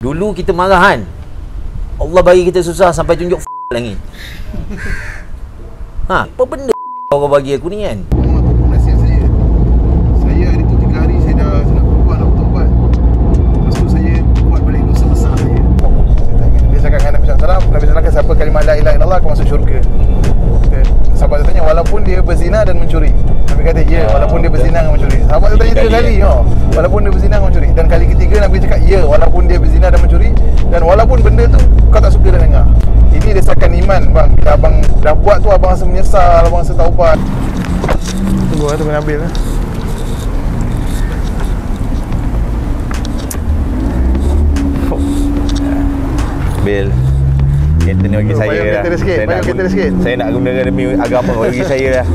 Dulu kita marah kan, Allah bagi kita susah sampai tunjuk langit. Apa benda orang bagi aku ni kan? Nasihat saya hari tu 3 hari saya dah nak buat lepas tu saya buat balik dosa besar saya. Dia cakap dengan Nabi SAW, Nabi SAW kata siapa kalimah la ilaha illallah akan masuk syurga. Sahabat dia tanya walaupun dia berzina dan mencuri. Nabi kata ya, walaupun dia berzina dan mencuri. Sahabat dia tanya 3 kali, walaupun dia berzina dan mencuri. Dan kali ketiga Nabi cakap ya, walaupun dia berzina dan mencuri, dan walaupun benda tu kau tak suka dan dengar. Ini desakan iman bang. Bila abang dah buat tu, abang rasa menyesal, abang rasa taubat. Tunggu Nabil lah. Bil, kereta ni bagi saya lah. Payung kereta sikit. Saya nak gunakan demi agama, bagi saya lah.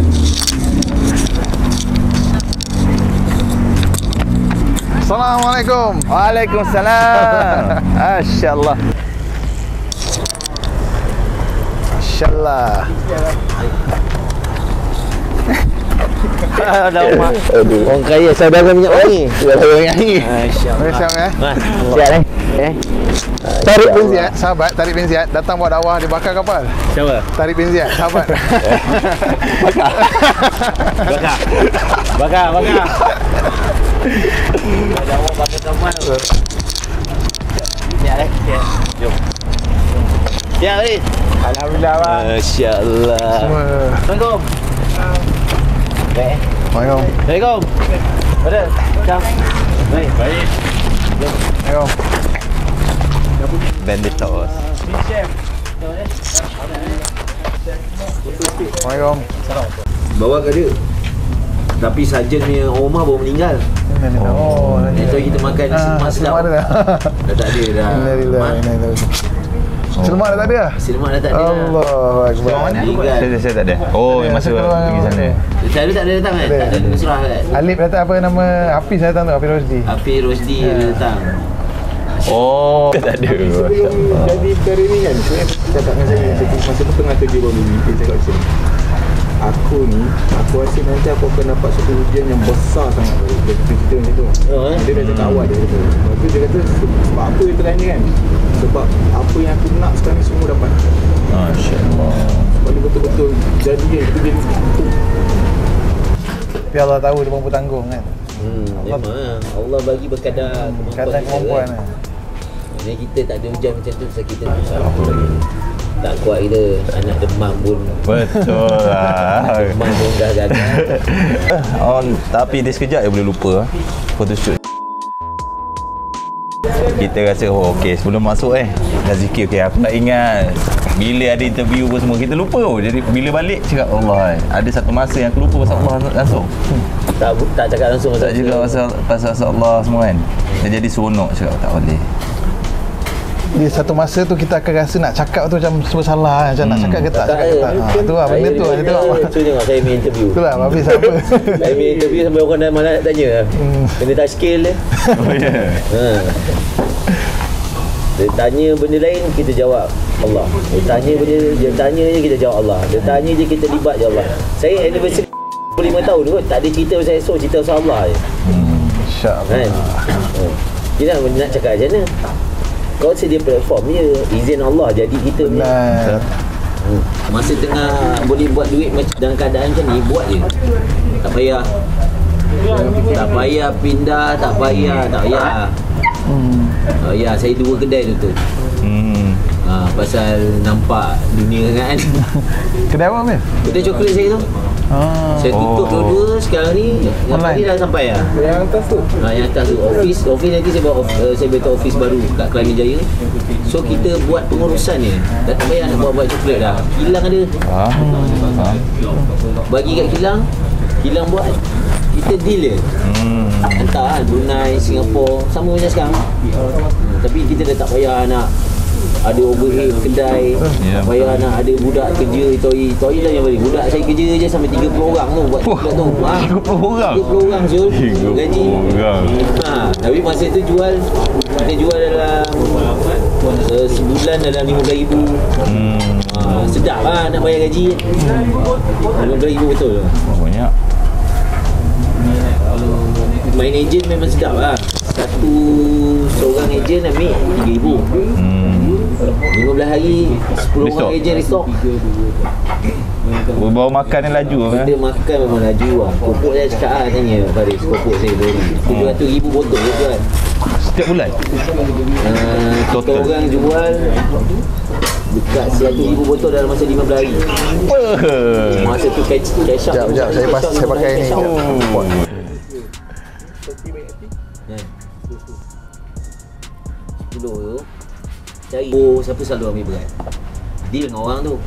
Assalamualaikum. Waalaikumsalam. Masya-Allah. Masya-Allah. Dah rumah. Orang kaya saudara minyak wangi. Saudara minyak wangi. Masya-Allah. Siap Siap Tarik bin Ziyad, sahabat Tarik bin Ziyad datang buat dakwah, dia bakar kapal. Siapa? Tarik bin Ziyad, sahabat. Bakar. Dakwah bakar kapal. Siap. Jom. Siap ni. Alhamdulillah bang. Masya-Allah. Assalamualaikum. Assalamualaikum. Ada. Macam. Baik. Jom. Assalamualaikum. Banditos. Assalamualaikum. Bawa ke dia. Tapi sarjan punya rumah baru meninggal. Itu kita makan nasi lemak sedap. Dah tak ada dah. Selamat dah tak ada dah? Nasi lemak dah tak ada. Allahu Akbar. Saya tak ada. Oh, yang masa pergi sana. Saya tak ada datang kan? Tak ada Nusrah kan? Alif datang apa nama Hafiz datang tu, Hafiz Rosdi. Hafiz Rosdi datang. Oh, tak ada. Jadi perkara ni kan, saya cakap dengan saya masa tu tengah kerja baru ni, dia cakap macam ni, aku rasa nanti aku akan dapat satu ujian yang besar sangat. Dia cerita macam tu. Dia dah cakap awal dia kata. Lepas tu dia kata sebab apa dia tanya kan, sebab apa yang aku nak sekarang ni semua dapat. Masya-Allah. Sebab dia betul-betul jadi kan, itu jadi betul. Tapi Allah tahu dia mampu tanggung kan. Memang Allah bagi berkadar kemampuan kan. Jadi kita tak ada hujan macam tu, sebab kita tak kuat kita. Anak demam pun Betul lah. demam pun dah gagal. Tapi dia sekejap je boleh lupa photoshoot. Kita rasa okey sebelum masuk dah zikir, okey aku nak ingat bila ada interview pun semua kita lupa. Jadi bila balik cakap Allah ada satu masa yang aku lupa pasal Allah langsung. Tak cakap langsung Tak juga pasal Allah semua kan. Dia jadi seronok cakap tak boleh. Di satu masa tu kita akan rasa nak cakap tu macam semua salah, macam nak cakap ke tak. Tu lah benda tu. Tu tengok saya main interview. Itulah Hafiz apa. Saya main interview sampai orang dah malas nak tanya. Kena touch scale dia. Oh ya. Dia tanya benda lain, kita jawab Allah. Dia tanya je kita jawab Allah. Dia tanya je kita libat je Allah. Saya anniversary 5 tahun tu tak ada cerita pasal esok, cerita pasal Allah je. InsyaAllah. Kita nak cakap macam mana? Kau sedia platform je, izin Allah jadi kita benar. Masa tengah boleh buat duit dalam keadaan macam ni, buat je. Tak payah pindah, tak payah. Ya, saya 2 kedai tutup. Pasal nampak dunia kan. Kedai apa Amir? Kedai coklat saya tu. Saya tutup dua-dua sekarang ni. Yang tadi dah sampai lah. Yang atas tu? Yang atas tu. Office nanti saya bawa saya beta office baru kat Kelana Jaya. So kita buat pengurusan ni. Dah tak payah nak buat coklat dah. Kilang ada. Bagi kat kilang buat. Kita deal je. Hantar kan Brunei, Singapura, sama macam sekarang. Tapi kita dah tak payah nak ada overhead kedai, tak payah nak ada budak kerja. Toi lah yang balik. Budak saya kerja je sampai 30 orang tu buat coklat tu. 30 orang? 30 orang Zul gaji. Tapi masa tu kita jual dalam sebulan dalam 15,000. Sedap lah nak bayar gaji. 15,000 betul lah. Banyak. Main agent memang sedap lah. seorang ejen ambil RM3,000. 15 hari 10 Restock. orang ejen restock. Bawa makan yang laju kan? Dia makan memang laju lah. Kopok saya cakap tanya Faris, kopok saya beli RM700,000 botol dia jual. Setiap bulan? Kita Total. orang jual dekat 100,000 botol dalam masa 15 hari. Masa tu cash out. Sekejap, saya pakai ni. Oh. Kan? 10 tu cari siapa selalu ambil berat. Deal dengan orang tu.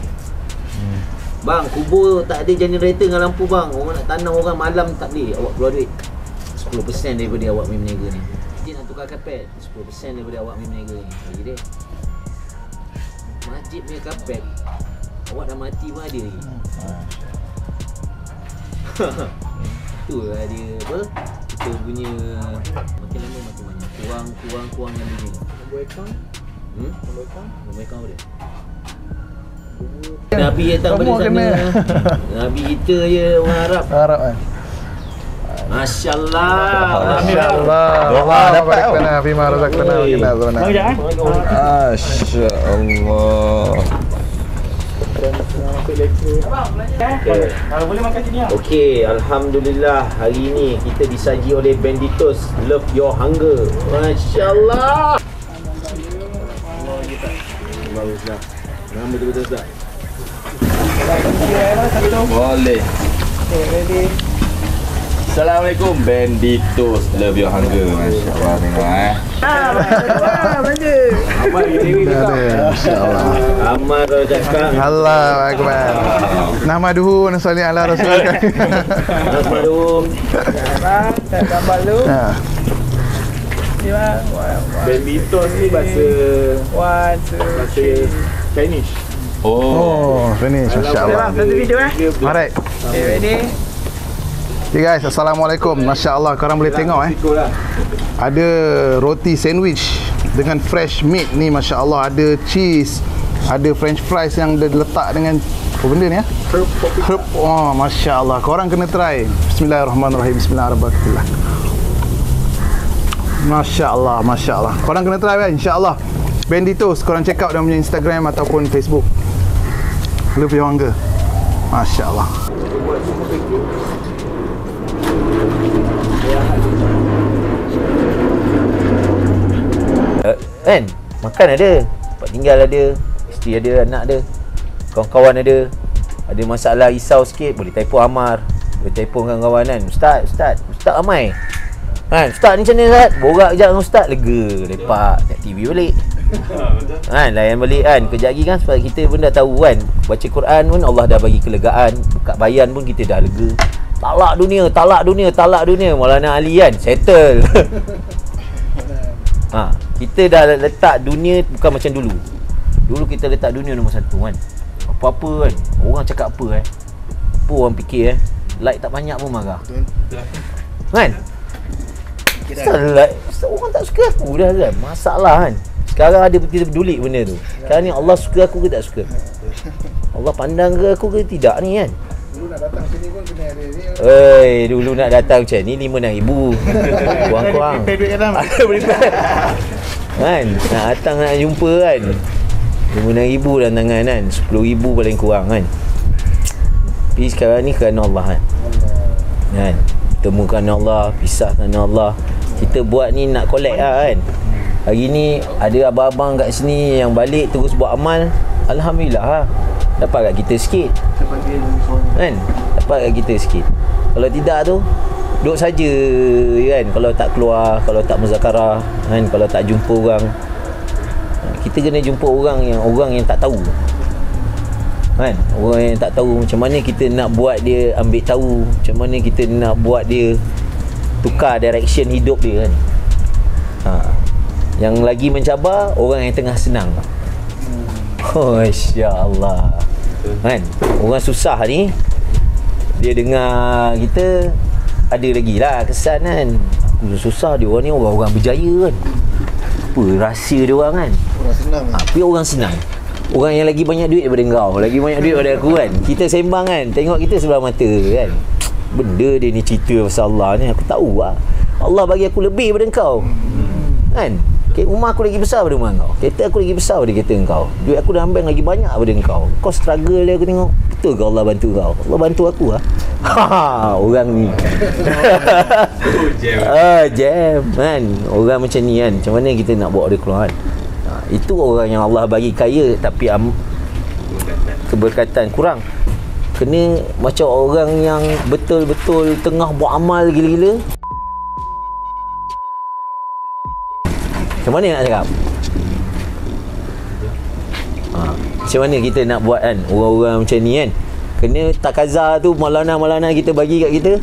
Bang, kubur tak ada generator dengan lampu bang. Orang nak tanam orang malam tak boleh. Awak keluar duit 10% daripada awak main berniaga ni. Dia nak tukar kapet 10% daripada awak main berniaga ni. Bagi dia. Masjid punya kapet awak dah mati pun ada lagi. Tu lah dia apa? Kita punya makin lama makin banyak. Kurang yang begini. Nombor akaun? Nombor akaun? Nombor akaun dia. Nabi datang pada Semua sana. kena. Nabi kita je orang Arab. Harap kan. Masya-Allah. Masya-Allah. Doa dapat tau. Kena bima razaqtana wa qina azabannar. Masya-Allah. Masuk lecture. Kalau boleh makan sini lah. Okey, alhamdulillah hari ini kita disaji oleh Banditos Love Your Hunger. Masya-Allah. Baguslah. Nama betul-betul Ustaz. Boleh. Assalamualaikum Banditos Love Your Hunger. Masya-Allah tengok Amal ini Ada. Masya-Allah. Amal kalau cakap Allahu akbar. Nahmaduhu wa nusalli ala rasulillah. Alhamdulillah. Gambar lu. Ha. Banditos ni bahasa Chinese. Oh, finish. Masya-Allah. Satu video Alright. Okay, ready? Okay guys, Assalamualaikum. Masya-Allah, korang boleh tengok Ikutlah. ada roti sandwich dengan fresh meat ni, masya-Allah. Ada cheese, ada french fries yang dia letak dengan apa benda ni ya? Herb. Oh, masya-Allah. Korang kena try. Bismillahirrahmanirrahim. Bismillahirrahmanirrahim. Masya-Allah, masya-Allah. Korang kena try kan, insya-Allah. Banditos, korang check out dia punya Instagram ataupun Facebook. Love Your Hunger. Masya-Allah. Kan? Makan ada, tempat tinggal ada, isteri ada, anak ada, kawan-kawan ada. Ada masalah risau sikit, boleh telefon Amar, boleh telefon kawan-kawan kan. Ustaz Amai kan, Ustaz ni macam mana Ustaz? Borak kejap dengan Ustaz, lega, lepak, tengok TV balik kan, layan balik kan. Kejap lagi kan, sebab kita pun dah tahu kan, baca Quran pun Allah dah bagi kelegaan, buka bayan pun kita dah lega. Talak dunia Maulana Ali kan, settle. Kita dah letak dunia bukan macam dulu. Dulu kita letak dunia nombor satu kan. Apa-apa kan, orang cakap apa apa orang fikir like tak banyak pun marah. Kan? Like, orang tak suka aku dah kan, masalah kan. Sekarang ada kita peduli benda tu. Sekarang ni Allah suka aku ke tak suka, Allah pandang ke aku ke tidak ni kan. Dulu nak datang sini pun kena ada ni. Dulu nak datang macam ni RM5,000 kurang-kurang ada prepare kan, nak datang nak jumpa kan RM5,000 dalam tangan kan, RM10,000 paling kurang kan. Tapi sekarang ni kerana Allah kan, temukan Allah, pisah kerana Allah. Kita buat ni nak collect lah kan. Hari ni ada abang-abang kat sini yang balik terus buat amal, alhamdulillah lah. Dapat kat kita sikit kan, dapat kat kita sikit. Kalau tidak tu duduk saja kan, kalau tak keluar, kalau tak muzakarah kan, kalau tak jumpa orang. Kita kena jumpa orang yang tak tahu kan, orang yang tak tahu macam mana kita nak buat dia ambil tahu, macam mana kita nak buat dia tukar direction hidup dia kan. Yang lagi mencabar orang yang tengah senang. Masya-Allah kan, orang susah ni dia dengar kita ada lagi lah kesan kan, aku susah, dia orang ni orang-orang berjaya kan, apa rahsia dia orang kan. Orang senang. Tapi orang senang, orang yang lagi banyak duit daripada kau, lagi banyak duit daripada aku kan. Kita sembang kan, tengok kita sebelah mata kan, benda dia ni cerita pasal Allah ni aku tahu lah. Allah bagi aku lebih daripada engkau. Kan? Rumah aku lagi besar daripada rumah kau. Kereta aku lagi besar daripada kereta kau. Duit aku dalam bank lagi banyak daripada kau. Kau struggle dia, aku tengok. Betul ke Allah bantu kau? Allah bantu aku lah. Orang ni. Jam kan. Orang macam ni kan. Macam mana kita nak bawa dia keluar kan? Itu orang yang Allah bagi kaya tapi keberkatan kurang. Kena macam orang yang betul-betul tengah buat amal gila-gila. Macam mana nak cakap? Macam mana kita nak buat kan? Orang-orang macam ni kan, kena takaza tu, malana-malana kita bagi kat kita,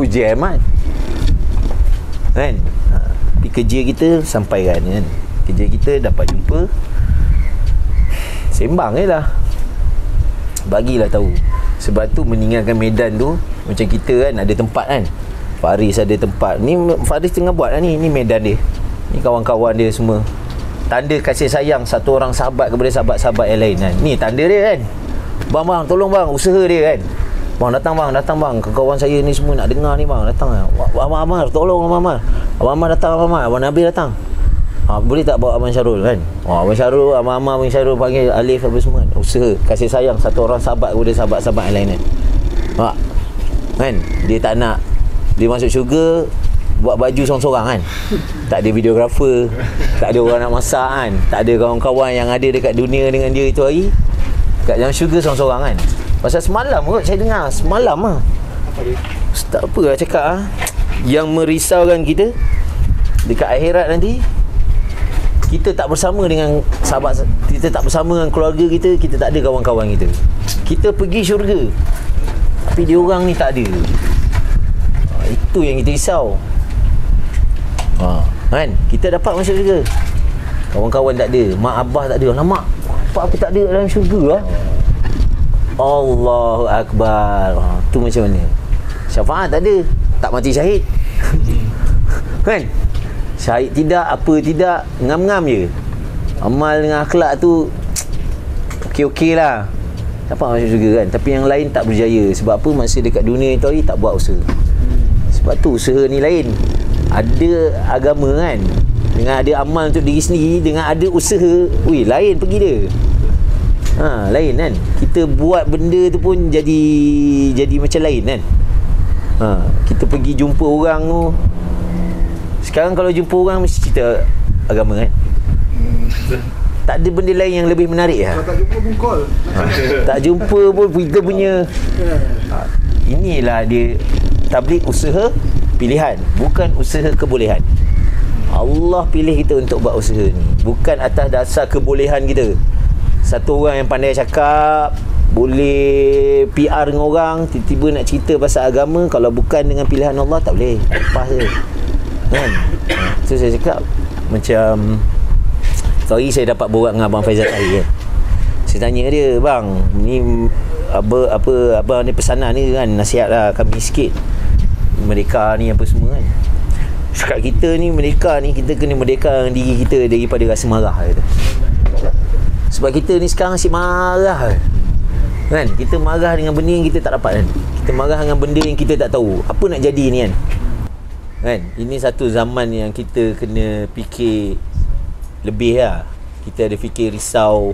jam kan? Tapi kerja kita sampaikan kan? Kerja kita dapat jumpa, sembang je lah, bagilah tahu. Sebab tu meninggalkan Medan tu, macam kita kan ada tempat kan, Faris ada tempat ni, Faris tengah buat lah ni Medan dia ni, kawan-kawan dia semua. Tanda kasih sayang satu orang sahabat kepada sahabat-sahabat yang lain kan. Ni tanda dia kan. Bang, tolong bang, usaha dia kan. Bang, datang bang. Kawan saya ni semua nak dengar ni bang. Datang lah. Abang Amar, tolong Abang Amar. Abang Amar datang, Abang Amar. Abang Nabil datang. Boleh tak bawa Abang Syarul kan? Abang Syarul, Abang Amar, Abang Syarul panggil Alif apa semua. Usaha kasih sayang satu orang sahabat kepada sahabat-sahabat yang lain kan. Kan? Dia tak nak dia masuk syurga buat baju seorang-seorang kan. Tak ada videographer, tak ada orang nak masak kan, tak ada kawan-kawan yang ada dekat dunia dengan dia itu hari. Kat dalam syurga seorang-seorang kan. Pasal semalam kot saya dengar, semalam lah. Tak apa lah cakap lah, yang merisaukan kita dekat akhirat nanti, kita tak bersama dengan sahabat, kita tak bersama dengan keluarga kita, kita tak ada kawan-kawan kita. Kita pergi syurga tapi dia orang ni tak ada. Itu yang kita risau. Kan? Kita dapat masuk syurga, kawan-kawan tak ada, mak abah tak ada. Alamak, apa aku tak ada dalam syurga lah. Allahu Akbar. Tu macam mana? Syafaat tak ada, tak mati syahid. Kan? Syahid tidak, apa tidak, ngam-ngam je. Amal dengan akhlak tu okey-okey lah, dapat masuk syurga kan. Tapi yang lain tak berjaya. Sebab apa? Masa dekat dunia itu hari tak buat usaha. Sebab tu usaha ni lain. Ada agama kan, dengan ada amal untuk diri sendiri, dengan ada usaha, lain pergi dia. Lain kan. Kita buat benda tu pun jadi macam lain kan. Kita pergi jumpa orang tu. Sekarang kalau jumpa orang mesti cerita agama kan. Tak ada benda lain yang lebih menarik lah. Kalau tak jumpa pun call. Tak jumpa pun kita punya. Inilah dia tabligh, usaha pilihan, bukan usaha kebolehan. Allah pilih kita untuk buat usaha ni, bukan atas dasar kebolehan kita. Satu orang yang pandai cakap, boleh PR dengan orang, tiba-tiba nak cerita pasal agama, kalau bukan dengan pilihan Allah tak boleh, lepas je kan. So saya cakap, macam hari saya dapat borak dengan Abang Faizal hari kan. Saya tanya dia, bang, ni apa ni pesanan ni kan, nasihat lah kami sikit, mereka ni apa semua kan. Sekat kita ni, mereka ni, kita kena merdekakan diri kita daripada rasa marah kata. Sebab kita ni sekarang asyik marah kan. Kita marah dengan benda yang kita tak dapat kan. Kita marah dengan benda yang kita tak tahu apa nak jadi ni kan. Ini satu zaman yang kita kena fikir lebih lah. Kita ada fikir risau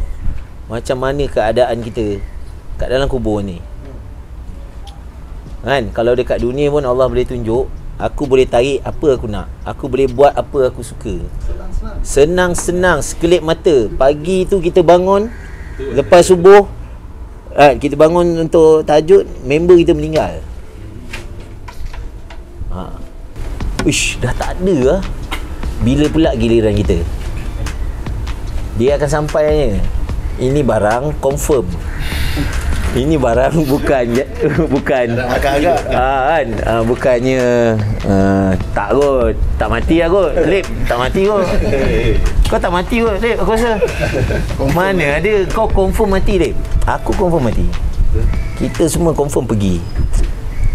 macam mana keadaan kita kat dalam kubur ni kan. Kalau dekat dunia pun Allah boleh tunjuk, aku boleh tarik apa aku nak, aku boleh buat apa aku suka, senang-senang, sekelip mata. Pagi tu kita bangun, lepas subuh kita bangun untuk tahajud, member kita meninggal. Dah tak ada lah. Bila pula giliran kita? Dia akan sampainya. Ini barang confirm. Ini barang bukan agak-agak kan, bukannya tak kot, tak mati lah kot, Lip, tak mati kot. Kau tak mati kot, Lip, aku rasa. Mana ada kau confirm mati, Lip? Aku confirm mati. Kita semua confirm pergi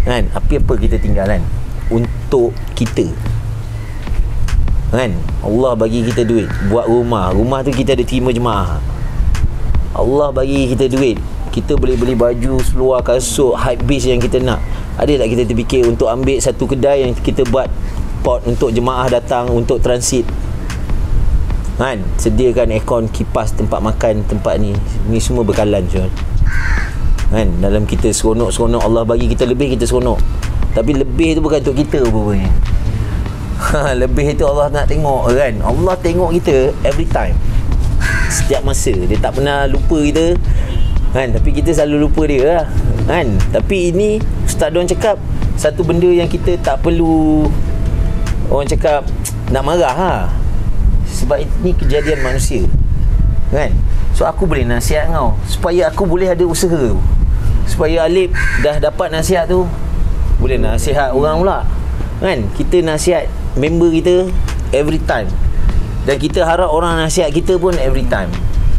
kan. Apa-apa kita tinggal kan untuk kita kan. Allah bagi kita duit buat rumah tu kita ada terima jemaah. Allah bagi kita duit, kita boleh beli baju, seluar, kasut, hype beast yang kita nak. Ada tak kita terfikir untuk ambil satu kedai yang kita buat spot untuk jemaah datang untuk transit kan, sediakan aircon, kipas, tempat makan, tempat ni semua bekalan Syul kan. Dalam kita seronok-seronok, Allah bagi kita lebih, kita seronok. Tapi lebih tu bukan untuk kita rupanya. Lebih tu Allah nak tengok kan. Allah tengok kita every time, setiap masa. Dia tak pernah lupa kita kan, tapi kita selalu lupa dia lah kan. Tapi ini Ustaz Don cakap satu benda yang kita tak perlu, orang cakap, nak marah ha. Sebab ini kejadian manusia kan. So aku boleh nasihat kau supaya aku boleh ada usaha, supaya Alip dah dapat nasihat tu, boleh nasihat orang pula kan. Kita nasihat member kita every time, dan kita harap orang nasihat kita pun every time.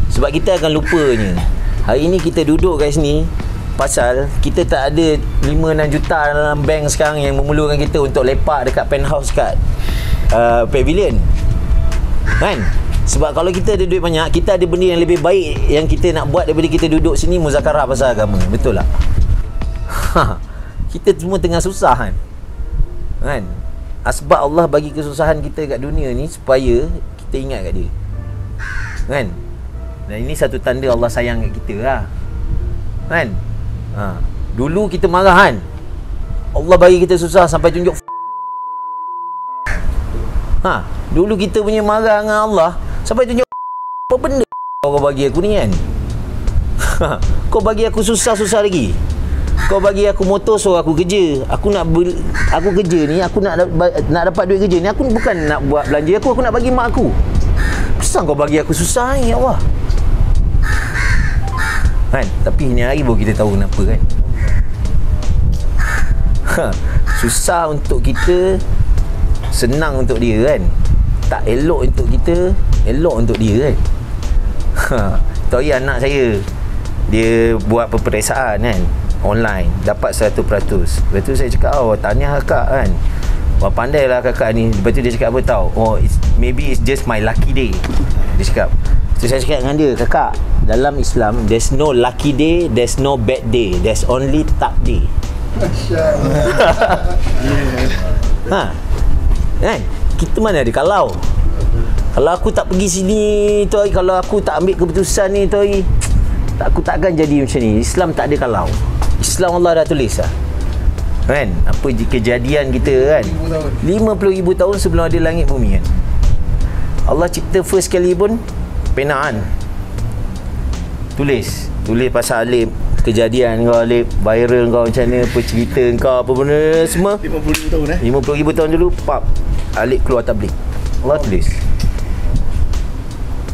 Sebab kita akan lupanya. Hari ni kita duduk kat sini pasal kita tak ada 5-6 juta dalam bank sekarang yang memerlukan kita untuk lepak dekat penthouse kat pavilion kan. Sebab kalau kita ada duit banyak, kita ada benda yang lebih baik yang kita nak buat daripada kita duduk sini muzakarah pasal agama. Betul tak? Kita semua tengah susah kan. Sebab Allah bagi kesusahan kita kat dunia ni supaya kita ingat kat dia kan. Dan ini satu tanda Allah sayang kat kita lah kan. Dulu kita marah kan, Allah bagi kita susah sampai tunjuk dulu kita punya marah dengan Allah sampai tunjuk apa benda kau bagi aku ni kan. Kau bagi aku susah-susah lagi. Kau bagi aku motor suruh aku kerja. Aku kerja ni, aku nak dapat duit kerja ni, aku bukan nak buat belanja aku nak bagi mak aku. Kenapa kau bagi aku susah ni ya Allah kan. Tapi ni hari baru kita tahu kenapa kan. Susah untuk kita, senang untuk dia kan. Tak elok untuk kita, elok untuk dia kan. Tahu anak saya, dia buat peperiksaan kan online, dapat 100%. Lepas tu saya cakap, tahniah kakak kan, wah pandai lah kakak ni. Lepas tu dia cakap apa tau, maybe it's just my lucky day, dia cakap. So saya cakap dengan dia, kakak, dalam Islam there's no lucky day, there's no bad day, there's only tak day. Kan? Kita mana ada kalau aku tak pergi sini tu hari, kalau aku tak ambil keputusan ni tu hari, aku takkan jadi macam ni. Islam tak ada kalau. Islam Allah dah tulis lah kan. Apa kejadian kita kan 50,000 tahun sebelum ada langit bumi kan. Allah cipta first kali pun penaan, tulis pasal Alip, kejadian kau Alip, viral kau macam mana, apa cerita kau, apa benda semua. 50,000 tahun 50,000 tahun dulu pap Alip keluar tabligh. Allah tulis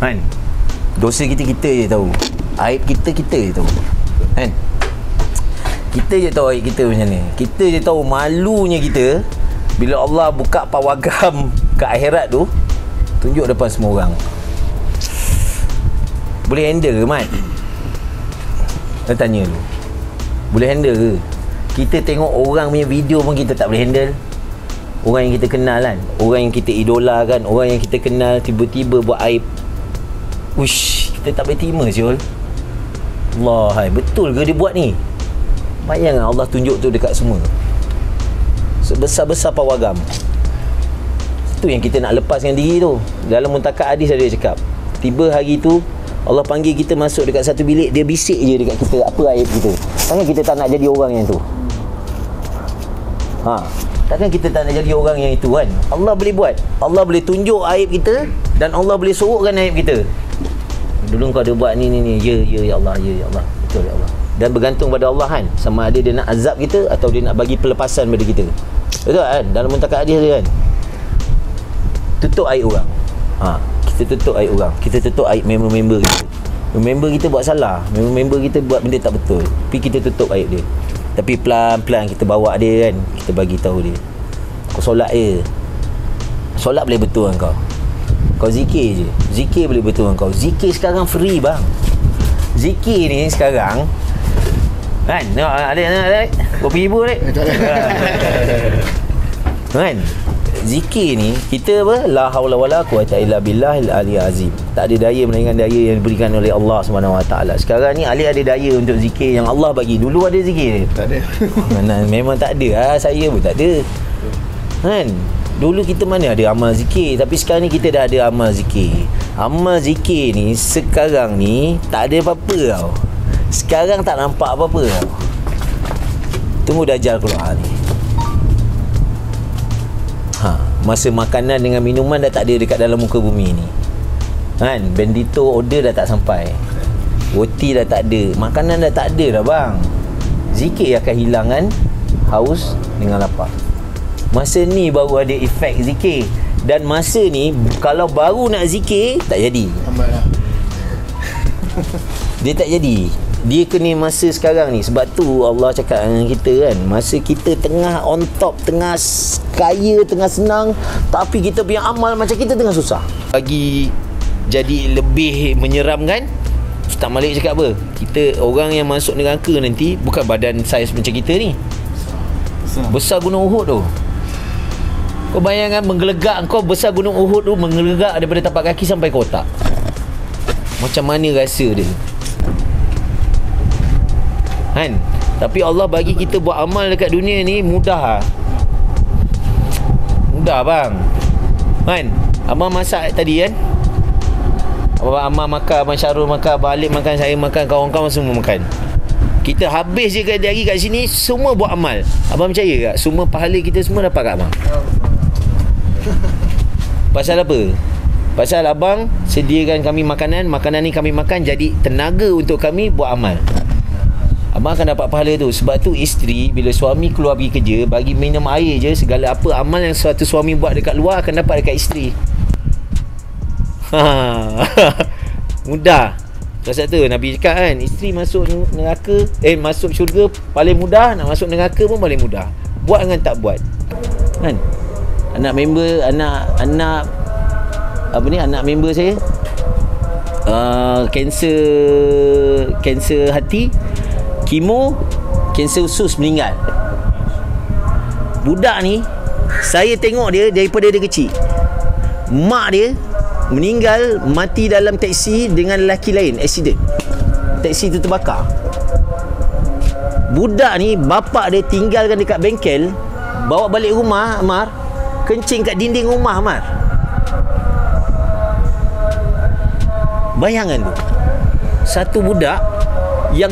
kan. Dosa kita je tahu, aib kita je tahu kan. Kita je tahu aib kita macam ni. Kita je tahu malunya kita bila Allah buka pawagam ke akhirat tu, tunjuk depan semua orang. Boleh handle ke Mat? Saya tanya dulu, boleh handle ke? Kita tengok orang punya video pun kita tak boleh handle. Orang yang kita kenal kan, orang yang kita idolakan, orang yang kita kenal tiba-tiba buat aib. Uish, kita tak boleh terima Syul. Allah, betul ke dia buat ni? Bayangkan Allah tunjuk tu dekat semua, sebesar-besar pawagam. Itu yang kita nak lepaskan diri tu. Dalam Muntakat Hadis ada dia cakap, tiba hari tu Allah panggil kita masuk dekat satu bilik, dia bisik je dekat kita apa aib kita. Takkan kita tak nak jadi orang yang tu? Takkan kita tak nak jadi orang yang itu kan? Allah boleh buat. Allah boleh tunjuk aib kita dan Allah boleh sorokkan aib kita. Dulu kau ada buat ni. Ya Allah, ya Allah. Betul ya Allah. Dan bergantung pada Allah kan, sama ada dia nak azab kita atau dia nak bagi pelepasan pada kita. Betul kan? Dalam Muntakat Hadis dia kan, tutup aib orang. Kita tutup aib orang. Kita tutup aib member-member kita. Member kita buat salah, member kita buat benda tak betul, tapi kita tutup aib dia. Tapi pelan-pelan kita bawa dia kan, kita bagi tahu dia, kau solat je. Solat boleh betul kan kau zikir je. Zikir boleh betul kan kau. Zikir sekarang free bang. Zikir ni sekarang kan, tengok adik kopi ibu adik kan. Zikir ni kita apa, la haula wala quwata illa billahil aliyil azim. Tak ada daya melainkan daya yang diberikan oleh Allah Subhanahu Wa Taala. Sekarang ni Ali ada daya untuk zikir yang Allah bagi. Dulu ada zikir? Tak ada. Memang tak ada. Saya pun tak ada kan. Dulu kita mana ada amal zikir, tapi sekarang ni kita dah ada amal zikir. Amal zikir ni sekarang ni tak ada apa-apa tau. Sekarang tak nampak apa-apa tau. Tunggu Dajjal keluar ni. Masa makanan dengan minuman dah tak ada dekat dalam muka bumi ni. Kan, Bandito order dah tak sampai. Roti dah tak ada, makanan dah tak ada dah bang. Zikir akan hilangkan haus dengan lapar. Masa ni baru ada efek zikir. Dan masa ni kalau baru nak zikir tak jadi. Lambat lah. Dia tak jadi. Dia kena masa sekarang ni. Sebab tu Allah cakap dengan kita kan, masa kita tengah on top, tengah kaya, tengah senang, tapi kita punya amal macam kita tengah susah. Bagi jadi lebih menyeramkan, Ustaz Malik cakap apa? Kita orang yang masuk neraka nanti bukan badan saiz macam kita ni. Besar gunung Uhud tu. Kau bayangkan menggelegak kau besar gunung Uhud tu, menggelegak daripada tapak kaki sampai ke otak. Macam mana rasa dia? Kan? Tapi Allah bagi kita buat amal dekat dunia ni mudah. Mudah bang. Kan? Abang masak tadi kan? Abang makan, Abang Syarul makan, Abang Alif makan, saya makan, kawan-kawan semua makan. Kita habis je hari kat sini, semua buat amal. Abang percaya tak? Semua pahala kita semua dapat kat abang. Pasal apa? Pasal abang sediakan kami makanan, makanan ni kami makan jadi tenaga untuk kami buat amal. Abang akan dapat pahala tu. Sebab tu isteri bila suami keluar pergi kerja, bagi minum air je, segala apa amal yang suatu suami buat dekat luar akan dapat dekat isteri. Mudah. Pasal tu Nabi cakap kan, isteri masuk neraka, masuk syurga paling mudah, nak masuk neraka pun paling mudah. Buat dengan tak buat. Kan? Anak member member saya kanser hati, kemo, kanser usus, meninggal. Budak ni saya tengok dia daripada dia kecil. Mak dia meninggal, mati dalam teksi dengan lelaki lain, accident. Teksi tu terbakar. Budak ni bapak dia tinggalkan dekat bengkel, bawa balik rumah Amar, kencing kat dinding rumah Amar. Bayangan tu, satu budak yang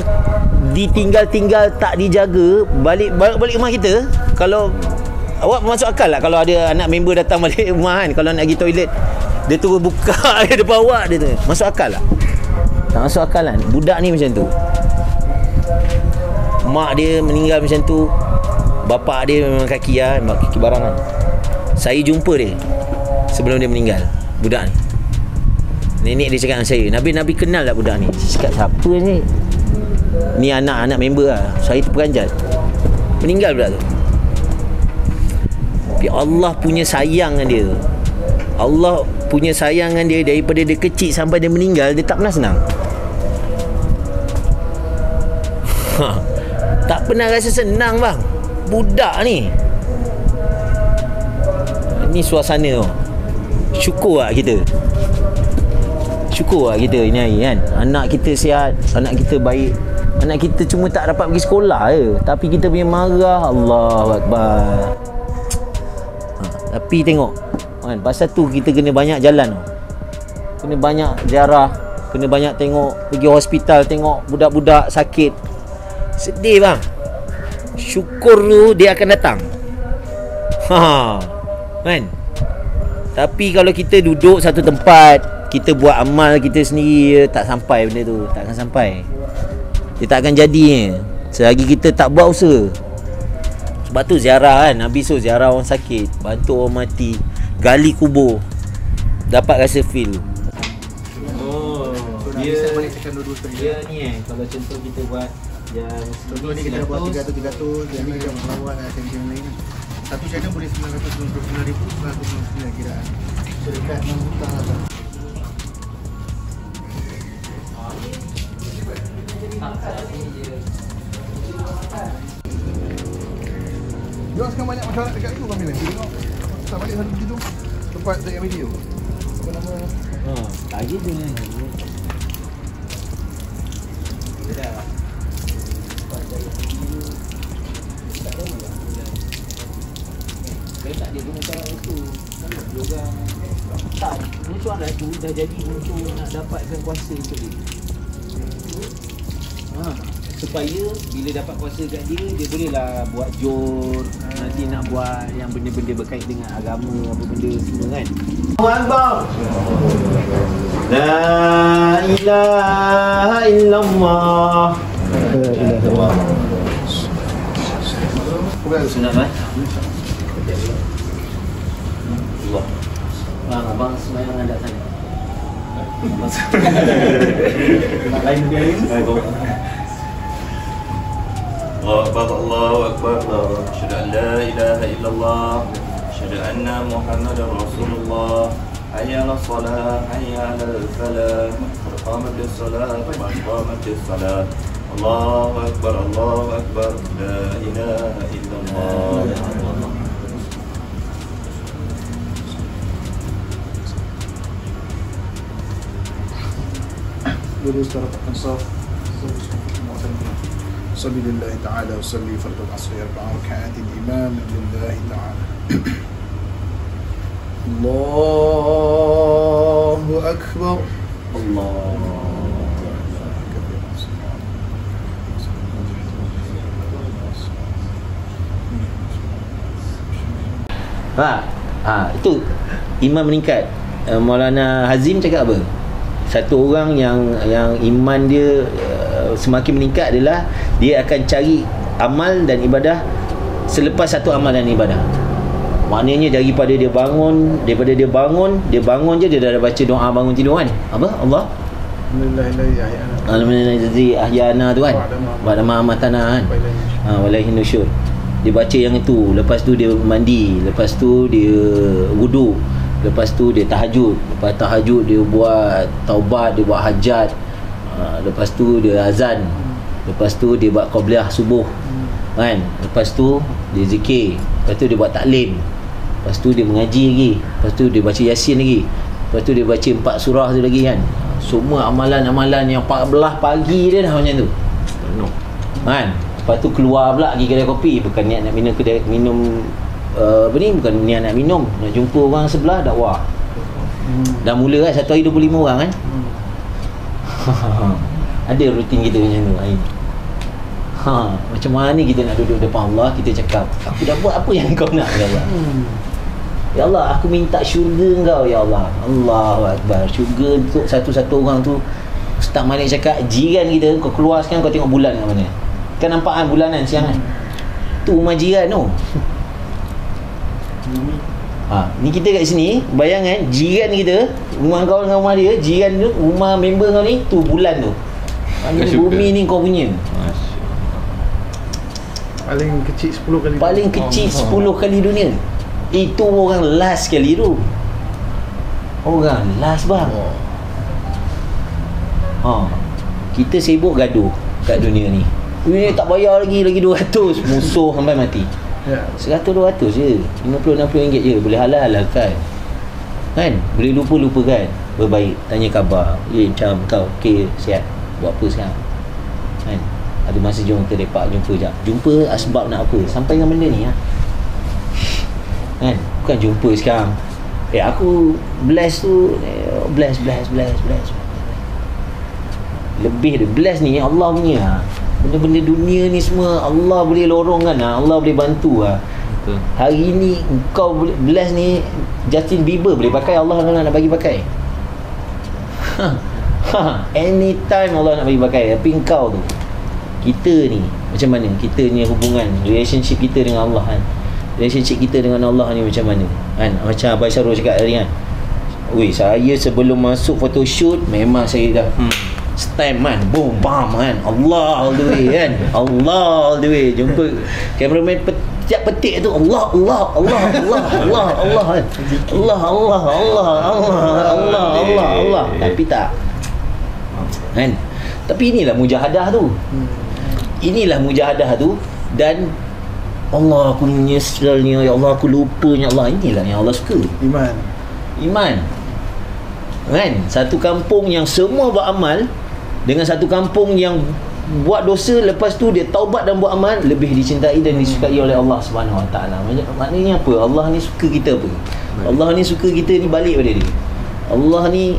ditinggal-tinggal tak dijaga, balik rumah kita. Kalau awak masuk akal lah kalau ada anak member datang balik rumah kan, kalau nak pergi toilet dia turun buka depan awak, dia tu masuk akal lah? Tak masuk akal kan? Budak ni macam tu, mak dia meninggal macam tu, bapak dia memang kaki barang kan. Saya jumpa dia sebelum dia meninggal, budak ni. Nenek dia cakap dengan saya, Nabi kenal tak budak ni? Saya cakap, siapa ni? Ni anak member lah. Saya terperanjat. Meninggal budak tu. Tapi Allah punya sayang dengan dia. Allah punya sayang dengan dia daripada dia kecil sampai dia meninggal, dia tak pernah senang. Tak pernah rasa senang bang. Budak ni. Ni suasana tu. Syukur lah kita. Syukur lah kita ini hari kan. Anak kita sihat, anak kita baik. Anak kita cuma tak dapat pergi sekolah je, tapi kita punya marah, Allahu Akbar. Tapi tengok kan, pasal tu kita kena banyak jalan, kena banyak ziarah, kena banyak tengok, pergi hospital tengok budak-budak sakit. Sedih bang. Syukur tu dia akan datang. Kan? Tapi kalau kita duduk satu tempat, kita buat amal kita sendiri, tak sampai benda tu, tak akan sampai. Dia tak akan jadi selagi kita tak buat usaha. Sebab tu ziarah kan, Nabi suruh ziarah orang sakit, bantu orang mati, gali kubur, dapat rasa feel. Dia ni kalau contoh kita buat yang contoh ni kita buat 300 jadi kita melawan yang lain. Satu channel boleh 999,999 kiraan. So dekat 6 juta lah. Diorang sekarang banyak masyarakat dekat itu kan bila? Tengok tak balik satu begitu tempat Zaid Amidi tu. Apa nama? Tak gitu ni. Saya tak ada guna cara itu. Kalau dia orang tak, musuh dah tu dah jadi musuh nak dapatkan kuasa tu. Supaya bila dapat kuasa kat dia, dia bolehlah buat jor, nanti nak buat yang benda-benda berkait dengan agama, apa benda semua kan. Allahu Akbar. La ilaha illallah. La ilaha illallah. Sunat kan? Allah. Abang semayang anda sana. Lain dia ni. Allahu Akbar. Asyhadu an la ilaha illallah. Asyhadu anna Muhammadar Rasulullah. Hayya 'alas salah, hayya 'alal falah. Qad qamatis salat, qad qamatis salat. Allahu Akbar, Allahu Akbar. La ilaha illallah. Lurus tarakat ansaf. صلي لله تعالى وصلي فرض العصر 4 ركعات الإمام لله تعالى. الله أكبر. Itu imam meningkat. Maulana Hazim cakap apa? Satu orang yang iman dia semakin meningkat adalah dia akan cari amal dan ibadah selepas satu amal dan ibadah. Maknanya daripada dia bangun je dia dah baca doa bangun tidur kan. Apa? Allah Alhamdulillah ahyana tu kan. Ba'da ma amatana kan. Walaihi nusyur. Dia baca yang itu, lepas tu dia mandi, lepas tu dia wuduk, lepas tu dia tahajud, lepas tahajud dia buat taubat, dia buat hajat, lepas tu dia azan, lepas tu dia buat qabliyah subuh kan, lepas tu dia zikir, lepas tu dia buat taklim, lepas tu dia mengaji lagi, lepas tu dia baca yasin lagi, lepas tu dia baca 4 surah tu lagi kan. Semua amalan-amalan yang 14 pagi dia dah macam tu kan. Lepas tu keluar pula pergi kedai kopi, bukan niat nak minum bukan niat nak minum, nak jumpa orang sebelah dakwah. Dah mula kan, satu hari 25 orang kan. Ada rutin kita macam tu hari ni. Macam mana kita nak duduk depan Allah, kita cakap, aku dah buat apa yang kau nak ya Allah. Ya Allah, aku minta syurga kau ya Allah. Allahu Akbar. Syurga untuk satu-satu orang tu. Ustaz Malik cakap, jiran kita, kau keluar sekarang kau tengok bulan kat mana. Kan nampak kan bulanan siang kan. Tu rumah jiran tu. Ni kita kat sini, bayangkan jiran kita, rumah kau dengan rumah dia, jiran tu, rumah member kau ni, tu bulan tu. Bumi ni kau punya. Paling kecil 10 kali. Paling kecil 10 kali dunia. Itu orang last kali tu. Orang last bang. Kita sibuk gaduh kat dunia ni. Ini tak bayar lagi 200, musuh sampai mati. 100-200 je, 50-60 ringgit je, boleh halal-halalkan kan, boleh lupa-lupakan, berbaik, tanya khabar, macam kau okey, sihat, buat apa sekarang kan, ada masa jom kita lepak, jumpa asbab nak apa, sampai dengan benda ni kan, bukan jumpa sekarang aku bless tu, bless lebih dia bless ni Allah punya. Benda-benda dunia ni semua Allah boleh lorongkan, Allah boleh bantu. Betul. Hari ni kau boleh bless ni, Justin Bieber boleh pakai, Allah nak bagi pakai. Anytime Allah nak bagi pakai. Tapi kau tu, kita ni macam mana? Kita ni hubungan, relationship kita dengan Allah kan. Relationship kita dengan Allah ni macam mana kan? Macam Abang Syarul cakap tadi kan, saya sebelum masuk photoshoot memang saya dah stamp kan, boom bam kan, Allah all the way kan, Allah all the way. Jumpa cameraman setiap petik tu Allah kan, Allah. Tapi tak kan. Tapi inilah mujahadah tu. Dan Allah, aku menyesalnya ya Allah, aku lupanya Allah. Inilah yang Allah suka. Iman kan. Satu kampung yang semua beramal dengan satu kampung yang buat dosa, lepas tu dia taubat dan buat amal, lebih dicintai dan disukai oleh Allah Subhanahu Wa Taala. Maknanya apa? Allah ni suka kita apa? Allah ni suka kita ni balik pada dia. Allah ni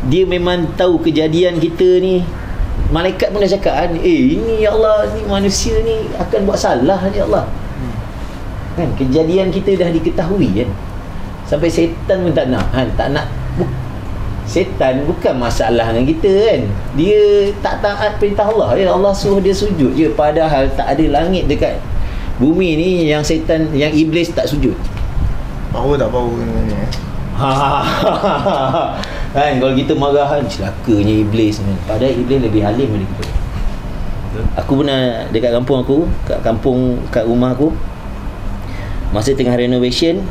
dia memang tahu kejadian kita ni. Malaikat pun dah cakap kan, ini ya Allah, ni manusia ni akan buat salah ya Allah. Kan kejadian kita dah diketahui kan. Sampai setan pun tak nak kan, tak nak. Setan bukan masalah dengan kita kan. Dia tak taat perintah Allah. Allah suruh dia sujud je, padahal tak ada langit dekat bumi ni yang setan, yang iblis tak sujud. Power tak power ni. Kan kalau kita marah kan, celakanya iblis kan. Padahal iblis lebih halim daripada kita. Aku pernah dekat kampung aku, kat rumah aku, masa tengah renovation,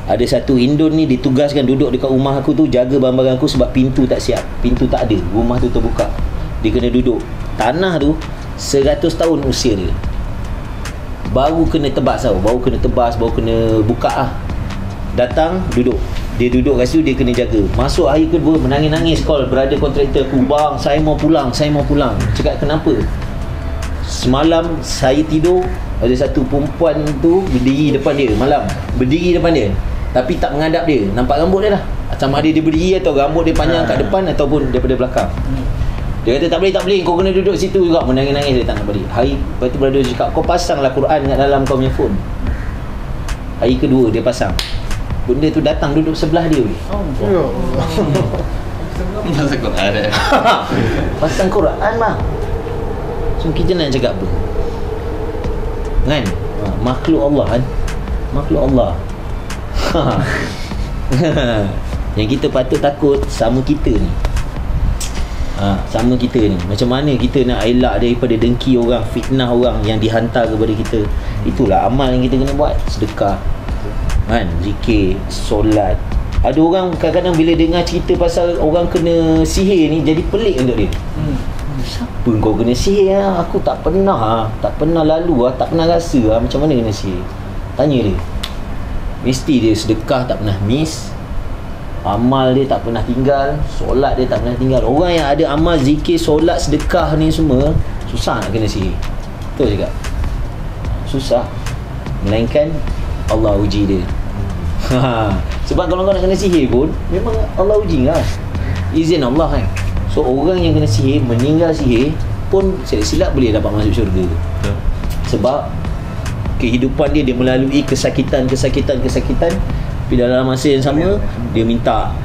ada satu Indon ni ditugaskan duduk dekat rumah aku tu, jaga barang-barang aku sebab pintu tak siap. Pintu tak ada, rumah tu terbuka. Dia kena duduk. Tanah tu 100 tahun usia dia. Baru kena tebas tau. Baru kena buka lah. Datang, duduk. Dia duduk kat situ, dia kena jaga. Masuk hari kedua, menangis-nangis call brother kontraktor aku, bang, saya mau pulang. Cakap kenapa? Semalam saya tidur, ada satu perempuan tu berdiri depan dia malam. Berdiri depan dia, tapi tak menghadap dia. Nampak rambut dia lah. Sama ada dia berdiri atau rambut dia panjang kat depan ataupun daripada belakang. Dia kata tak boleh, kau kena duduk situ juga. Menangis-nangis dia tak nak balik. Lepas tu brother cakap, kau pasanglah Quran kat dalam kau punya phone. Hari kedua dia pasang. Benda tu datang duduk sebelah dia. Pasang Quran ada. Pasang Quran bang. So kita nak cakap apa? Kan? Makhluk Allah kan? Makhluk Allah. Yang kita patut takut sama kita ni. Sama kita ni. Macam mana kita nak elak daripada dengki orang, fitnah orang yang dihantar kepada kita. Itulah amal yang kita kena buat. Sedekah, kan? Zikir, solat. Ada orang kadang-kadang bila dengar cerita pasal orang kena sihir ni, jadi pelik untuk dia. Siapa kau kena sihir lah? Aku tak pernah lalu lah, tak pernah rasa lah macam mana kena sihir. Tanya dia. Mesti dia sedekah tak pernah miss, amal dia tak pernah tinggal, solat dia tak pernah tinggal. Orang yang ada amal, zikir, solat, sedekah ni semua, susah nak kena sihir. Betul cakap? Susah. Melainkan Allah uji dia. Sebab kalau kau nak kena sihir pun, memang Allah uji lah. Izin Allah kan. So orang yang kena sihir, meninggal sihir pun silap boleh dapat masuk syurga. Sebab kehidupan dia melalui kesakitan. Tapi dalam masa yang sama, dia minta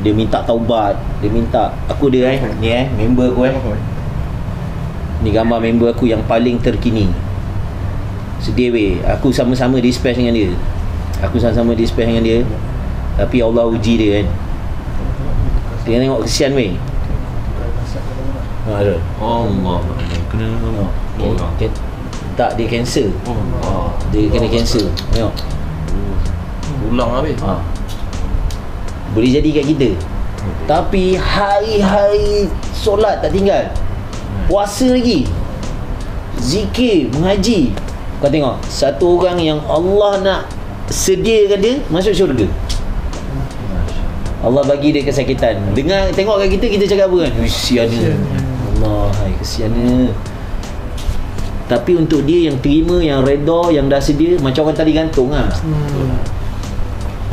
dia minta taubat. Dia minta, aku dia ni member aku ni gambar member aku yang paling terkini. Sedih weh, aku sama-sama dispatch dengan dia. Tapi Allah uji dia kan. Dia tengok kesian weh. Allah. Kena orang. Tak, dia cancer. Dia kena cancer. Tengok. Ulang habis. Boleh jadi kat kita. Tapi hari-hari solat tak tinggal. Puasa lagi. Zikir, mengaji. Kau tengok, satu orang yang Allah nak sediakan dia masuk syurga. Allah bagi dia kesakitan. Dengar, tengok kat kita cakap apa kan? Kesiannya. Allah, kesiannya. Tapi untuk dia yang terima, yang redha, yang dah sedia, macam orang tali gantung lah.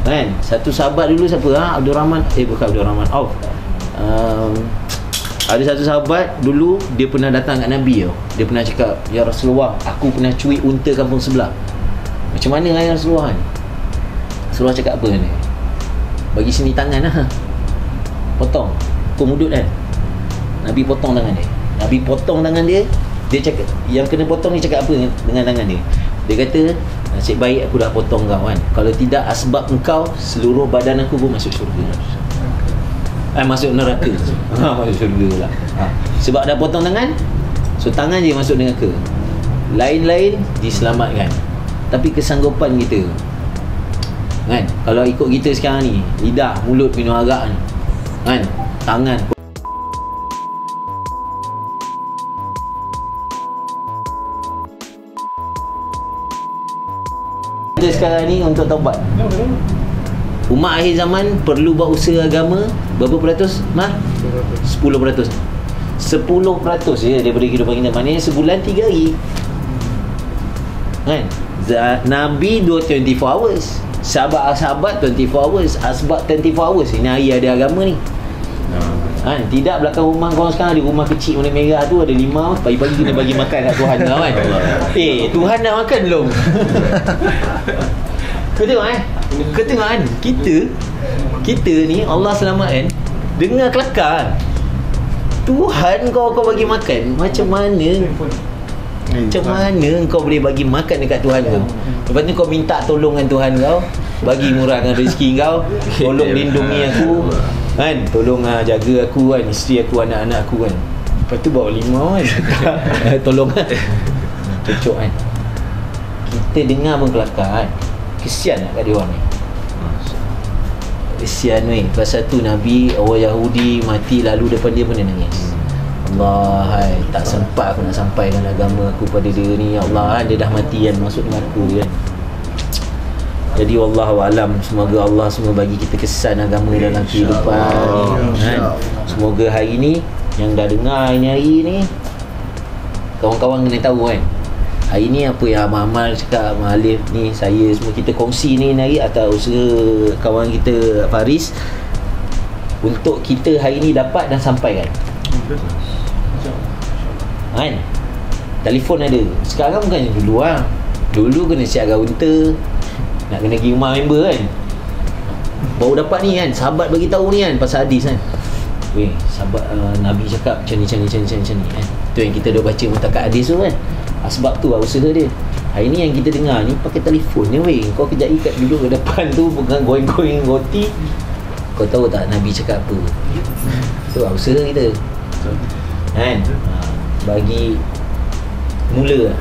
Kan? Satu sahabat dulu siapa? Abdul Rahman. Bukan Abdul Rahman. Ada satu sahabat dulu, dia pernah datang kat Nabi tau. Dia pernah cakap, ya Rasulullah, aku pernah curi unta kampung sebelah. Macam mana ya Rasulullah kan? Rasulullah cakap apa ni? Bagi sini tangan lah. Potong. Pukul mudut kan? Nabi potong tangan dia. Nabi potong tangan dia. Dia cakap, yang kena potong ni cakap apa dengan tangan dia? Dia kata, nasib baik aku dah potong kau kan. Kalau tidak, asbab engkau, seluruh badan aku pun masuk syurga. Masuk neraka. Masuk syurga lah. Sebab dah potong tangan, so tangan je masuk neraka. Lain-lain diselamatkan. Tapi kesanggupan kita kan, kalau ikut kita sekarang ni, lidah, mulut minum arak ni kan, tangan kita sekarang ni untuk taubat. Umat akhir zaman perlu buat usaha agama berapa peratus? 10%. 10% je daripada kehidupan kita. Maknanya sebulan 3 hari kan. Nabi 24 hours, sahabat-sahabat 24 hours, asbab 24 hours. Ini hari ada agama ni kan. Tidak belakang rumah korang sekarang ada rumah kecil warna merah tu, ada 5, pagi-pagi kena bagi makan kat Tuhan kau kan. Tuhan nak makan belum? Kau tengok kau tengok kan, kita ni Allah selamatkan, dengar kelakar Tuhan kau bagi makan. Macam mana kau boleh bagi makan dekat Tuhan kau? Lepas tu kau minta tolongan Tuhan kau, bagi murahkan rezeki kau, tolong lindungi aku kan, tolong jaga aku kan, isteri aku, anak-anak aku kan. Lepas tu bawa 5 kan tolong kan. Cocok kan. Kita dengar pun kelakar kan. Kesian nak kat dia orang ni. Kesian weh. Pasal tu Nabi, orang Yahudi mati lalu depan dia pun dia nangis. Allah, tak sempat aku nak sampaikan agama aku pada dia ni. Ya Allah, dia dah mati kan, masuk neraka kan. Jadi wallahualam, semoga Allah semua bagi kita kesan agama dalam kehidupan ni kan. Semoga hari ni yang dah dengar hari ni, kawan-kawan kena tahu kan, hari ni apa yang Amal cakap, Alif ni, saya semua kita kongsi ni hari atas usaha kawan kita Faris, untuk kita hari ni dapat dan sampaikan kan. Telefon ada. Sekarang bukan yang dulu lah. Dulu kena siapkan unta, nak kena pergi rumah member kan, baru dapat ni kan. Sahabat bagi tahu ni kan pasal hadis kan. Weh, sahabat Nabi cakap macam ni kan. Tu yang kita dah baca mutakat hadis tu kan. Sebab tu lah usaha dia. Hari ni yang kita dengar ni pakai telefon ni weh. Kau kejap ikat duduk ke depan tu pegang goreng-goreng roti. Kau tahu tak Nabi cakap apa? Tu lah usaha kita kan. Bagi mula.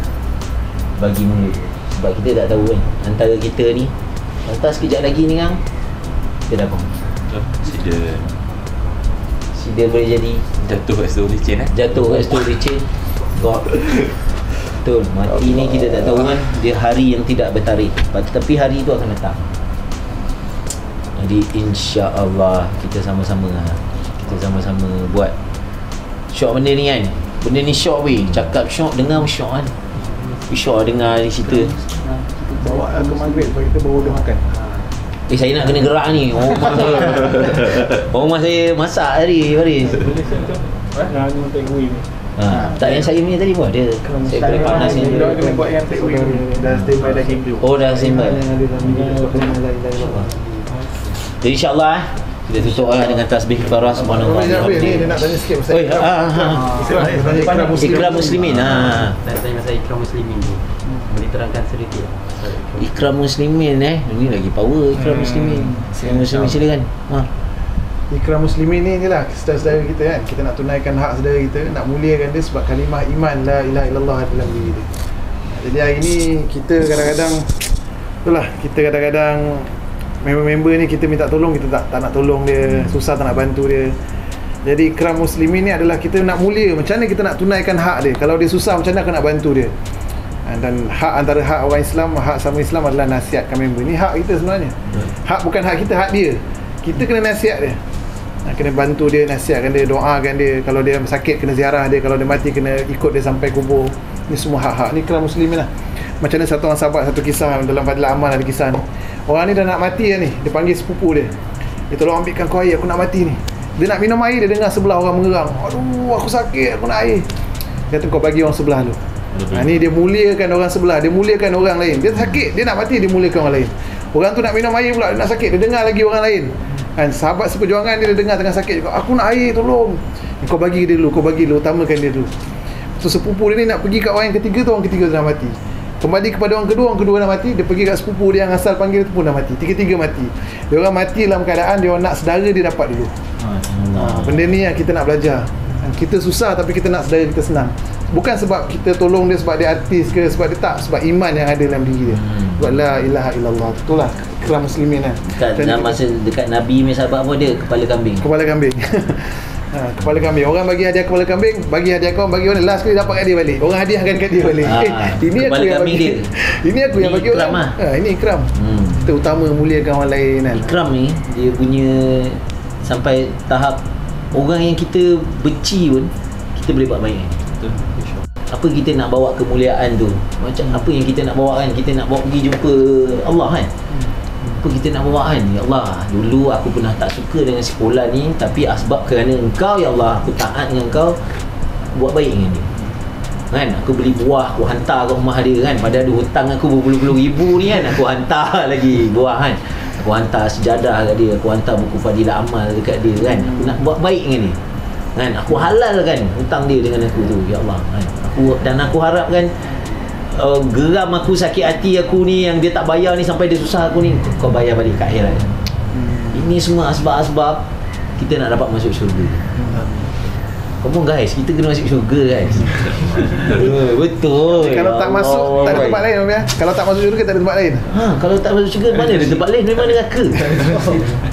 Sebab kita tak tahu kan, antara kita ni hantar sekejap lagi ni kan, kita dah faham Sida boleh jadi Jatuh kat situ licin Jatuh kat situ licin. Betul, mati ni kita tak tahu kan. Dia hari yang tidak bertarikh, tapi hari tu akan datang. Jadi insya-Allah kita sama-sama buat syok benda ni kan. Benda ni syok weh. Cakap syok, dengar syok kan. Syok dengar di situ. Bawa ke maghrib bagi kita baru dah makan. Saya nak kena gerak ni. Rumah saya masak hari Faris. Tak, yang saya punya tadi pun ada. Saya boleh panas ni. Kita kena buat yang take away. Dah standby dah game. Oh, dah standby. Jadi insya-Allah kita tutup dengan tasbih kepada Allah Subhanahu wa taala. Dia nak tanya sikit pasal Ikram Muslimin. Nak tanya pasal Ikram Muslimin tu. Boleh terangkan sedikit? Ikram Muslimin ini lagi power Ikram Muslimin. Ikram Muslimin silakan. Ikram Muslimin ni inilah saudara-saudara kita kan. Kita nak tunaikan hak saudara kita, nak muliakan dia sebab kalimah iman la ilaha illallah dalam diri dia. Jadi hari ni kita kadang-kadang itulah, kita kadang-kadang member-member ni kita minta tolong, kita tak nak tolong dia, susah tak nak bantu dia. Jadi Ikram Muslimin ni adalah kita nak mulia, macam mana kita nak tunaikan hak dia. Kalau dia susah, macam mana aku nak bantu dia. Dan hak antara hak orang Islam, hak sama Islam adalah nasihatkan member. Ni hak kita sebenarnya. Hak bukan hak kita, hak dia. Kita kena nasihat dia, kena bantu dia, nasihatkan dia, doakan dia. Kalau dia sakit kena ziarah dia, kalau dia mati kena ikut dia sampai kubur. Ni semua hak-hak. Ni Ikram Muslimin lah. Macam mana satu orang sahabat, satu kisah dalam Fadlul Amal ada kisah ni. Orang ni dah nak mati dah ni. Dia panggil sepupu dia. Dia tolong ambilkan kau air, aku nak mati ni. Dia nak minum air, dia dengar sebelah orang mengerang. Aduh, aku sakit, aku nak air. Dia kata kau bagi orang sebelah tu. Ni dia muliakan orang sebelah, dia muliakan orang lain. Dia sakit, dia nak mati, dia muliakan orang lain. Orang tu nak minum air pula, dia nak sakit, dia dengar lagi orang lain. Kan sahabat seperjuangan dia dengar tengah sakit juga, aku nak air, tolong. Kau bagi dia dulu, utamakan dia dulu. So sepupu dia ni nak pergi kat orang yang ketiga tu, orang ketiga tu dah mati. Kembali kepada orang kedua dah mati. Dia pergi kat sepupu dia yang asal panggil tu pun dah mati. Tiga-tiga mati. Dia orang mati dalam keadaan dia orang nak saudara dia dapat dulu. Benda ni yang kita nak belajar. Kita susah tapi kita nak saudara kita senang. Bukan sebab kita tolong dia sebab dia artis ke, sebab dia tak, sebab iman yang ada dalam diri dia. Sebab la ilaha illallah. Itulah Ikram Muslimin kan. Masa dekat Nabi punya sahabat pun dia kepala kambing. Kepala kambing. Kepala kambing. Orang bagi hadiah kepala kambing, bagi hadiah kau, bagi orang last kali dapat kat dia balik. Orang hadiahkan kat dia balik. Ini aku yang bagi dia. Ini aku yang bagi orang. Ini ikram. Kita utama muliakan orang lain kan. Ikram ni dia punya sampai tahap orang yang kita benci pun kita boleh buat baik kan? Betul. Apa kita nak bawa kemuliaan tu, macam apa yang kita nak bawa kan, kita nak bawa pergi jumpa Allah kan. Apa kita nak bawa kan, ya Allah, dulu aku pernah tak suka dengan sekolah ni, tapi asbab kerana engkau ya Allah, aku taat dengan engkau, buat baik dengan dia kan. Aku beli buah, aku hantar ke rumah dia kan, padahal ada hutang aku berpuluh-puluh ribu ni kan, aku hantar lagi buah kan, aku hantar sejadah kat dia, aku hantar buku fadilah amal dekat dia kan. Aku nak buat baik dengan dia kan, aku halalkan hutang dia dengan aku tu ya Allah kan. Aku harap kan, geram aku, sakit hati aku ni yang dia tak bayar ni, sampai dia susah aku ni, kau bayar balik kat akhirat. Ini semua asbab-asbab kita nak dapat masuk syurga. Come on guys, kita kena masuk syurga guys. Betul. Kalau tak masuk, tak ada tempat lain Om ya. Kalau tak masuk syurga, tak ada tempat lain. Kalau tak masuk syurga, mana ada tempat lain? Memang neraka.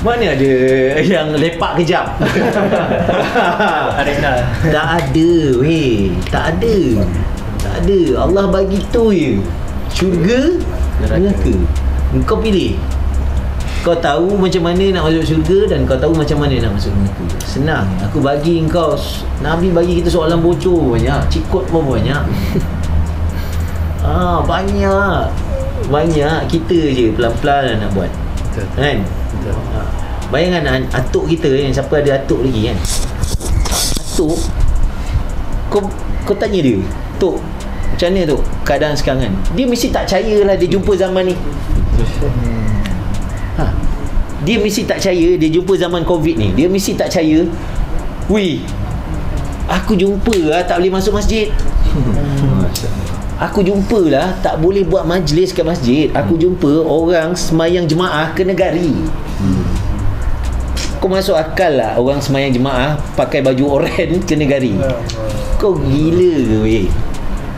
Mana ada yang lepak kejap? Tak ada weh. Tak ada. Tak ada. Allah bagi tu je. Syurga, neraka. Kau pilih. Kau tahu macam mana nak masuk syurga dan kau tahu macam mana nak masuk neraka. Senang. Aku bagi kau, Nabi bagi kita soalan bocor banyak, cikot pun banyak. Banyak. Banyak. Kita je pelan-pelan nak buat. Betul. Kan? Betul. Bayangkan atuk kita yang siapa ada atuk lagi kan. Atuk, kau tanya dia, Tok, macam mana tu keadaan sekarang kan? Dia mesti tak percaya lah dia jumpa zaman ni. Dia mesti tak percaya dia jumpa zaman Covid ni. Dia mesti tak percaya, wih, aku jumpa lah tak boleh masuk masjid. Aku jumpa lah tak boleh buat majlis kat masjid. Aku jumpa orang semayang jemaah kena gari. Kau masuk akal lah orang semayang jemaah pakai baju oranye kena gari. Kau gila ke weh?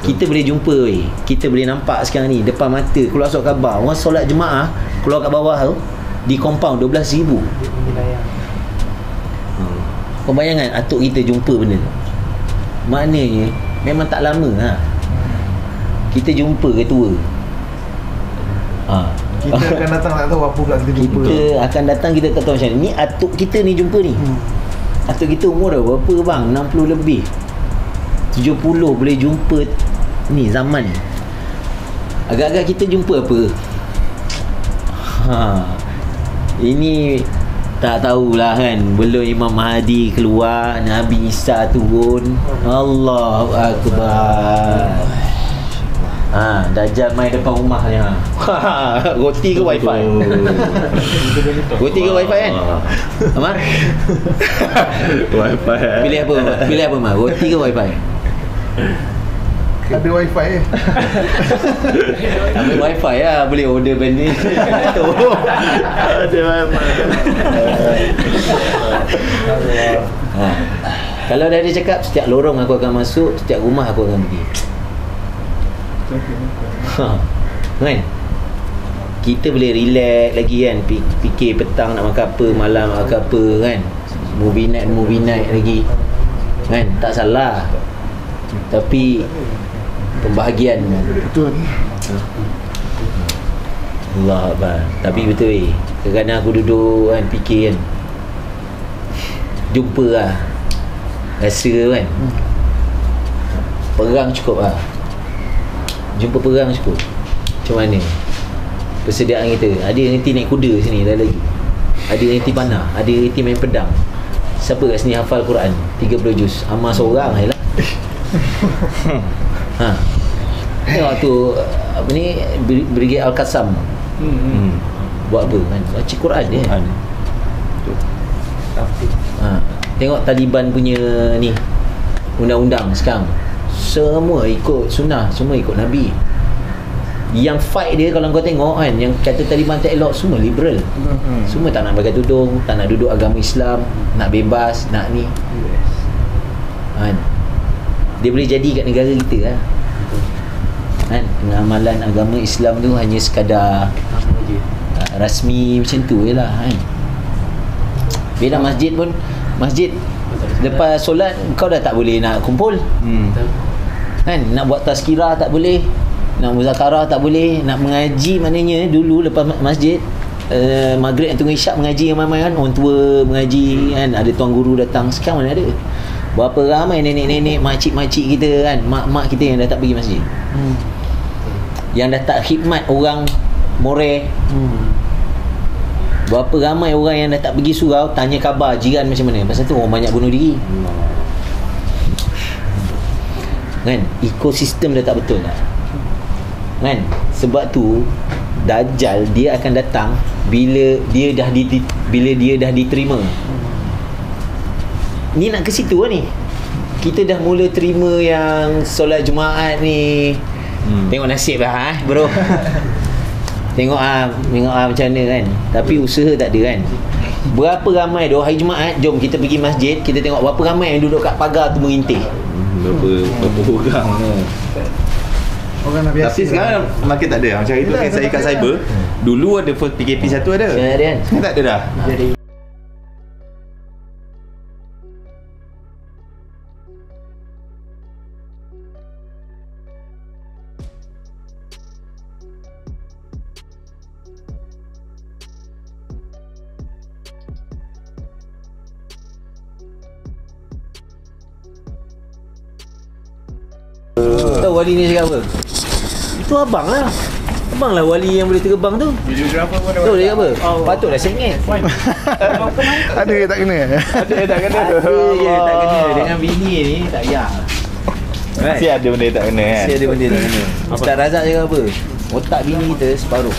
Kita boleh jumpa weh. Kita boleh nampak sekarang ni depan mata, keluar surat khabar, orang solat jemaah keluar kat bawah tu di compound 12,000. Kau bayangkan atuk kita jumpa benda tu. Maknanya memang tak lama lah kita jumpa ke tua. Kita akan datang tak tahu apa pula kita jumpa. Kita akan datang, kita tak tahu macam ni. Ni atuk kita ni jumpa ni. Atuk kita umur dah berapa bang? 60 lebih, 70 boleh jumpa ni zaman ni. Agak-agak kita jumpa apa? Ini tak tahulah kan. Belum Imam Mahdi keluar, Nabi Isa turun. Allahu Akbar. Dajjal main depan rumahnya. Roti ke wifi? Roti ke wifi kan? Amar? Wifi. Pilih apa? Pilih apa Mar? Roti ke wifi? Ada wifi Ambil wifi lah, boleh order benda. Ada wifi. Kalau dah dia cakap setiap lorong aku akan masuk, setiap rumah aku akan pergi. Kan? Kita boleh relax lagi kan, fikir petang nak makan apa, malam nak makan apa kan, movie night lagi kan, tak salah. Tapi pembahagian betul. Allah Akbar. Tapi betul kadang-kadang aku duduk kan, fikir kan, jumpa lah, rasa kan perang cukup lah. Jumpa perang cukup. Macam mana persediaan kita? Ada yang nanti naik kuda sini dah lagi, ada yang nanti panah, ada yang nanti main pedang. Siapa kat sini hafal Quran 30 juz? Amal seorang je lah. Tengok tu apa ni, Brigade Al-Qassam. Buat apa kan? Baca Quran dia. Tengok Taliban punya ni undang-undang sekarang, semua ikut sunnah, semua ikut Nabi. Yang fight dia kalau kau tengok kan, yang kata Taliban tak elok, semua liberal. Semua tak nak pakai tudung, tak nak duduk agama Islam, nak bebas, nak ni kan. Dia boleh jadi kat negara kita lah kan. Pengamalan agama Islam tu hanya sekadar rasmi macam tu je lah kan. Bila masjid pun, masjid lepas solat kau dah tak boleh nak kumpul kan, nak buat tazkirah tak boleh, nak muzakarah tak boleh, nak mengaji. Maknanya dulu lepas masjid maghrib tunggu isyak mengaji ramai-ramai kan, orang tua mengaji kan, ada tuan guru datang. Sekarang mana ada Berapa ramai nenek-nenek, makcik-makcik kita kan, mak-mak kita yang dah tak pergi masjid. Yang dah tak khidmat orang Moreh. Berapa ramai orang yang dah tak pergi surau, tanya khabar jiran macam mana. Pasal tu orang banyak bunuh diri. Kan? Ekosistem dah tak betul lah. Kan? Sebab tu Dajjal dia akan datang bila dia dah diterima. Ni nak ke situ lah ni. Kita dah mula terima yang solat Jumaat ni. Tengok nasib lah bro. Tengok macam mana kan. Tapi usaha tak ada kan. Berapa ramai doh hari Jumaat, jom kita pergi masjid, kita tengok berapa ramai yang duduk kat pagar tu merintih. Berapa orang Orang nak biasa. Tapi sekarang makin tak ada. Macam itu kan saya kat cyber. Dulu ada first PKP 1 ada. Sekarang ada kan. Sekarang tak ada dah. Jadi Tahu wali ni cakap apa? Itu abang lah. Abang lah wali yang boleh terbang tu. Videographer pun Tahu dia apa? Patutlah sengit. ada ke tak kena? Ada tak kena. Ada je tak kena. Dengan bini ni tak payah. Mesti ada benda tak kena kan. Mesti ada benda tak kena. Ustaz Razak cakap apa? Otak bini kita separuh.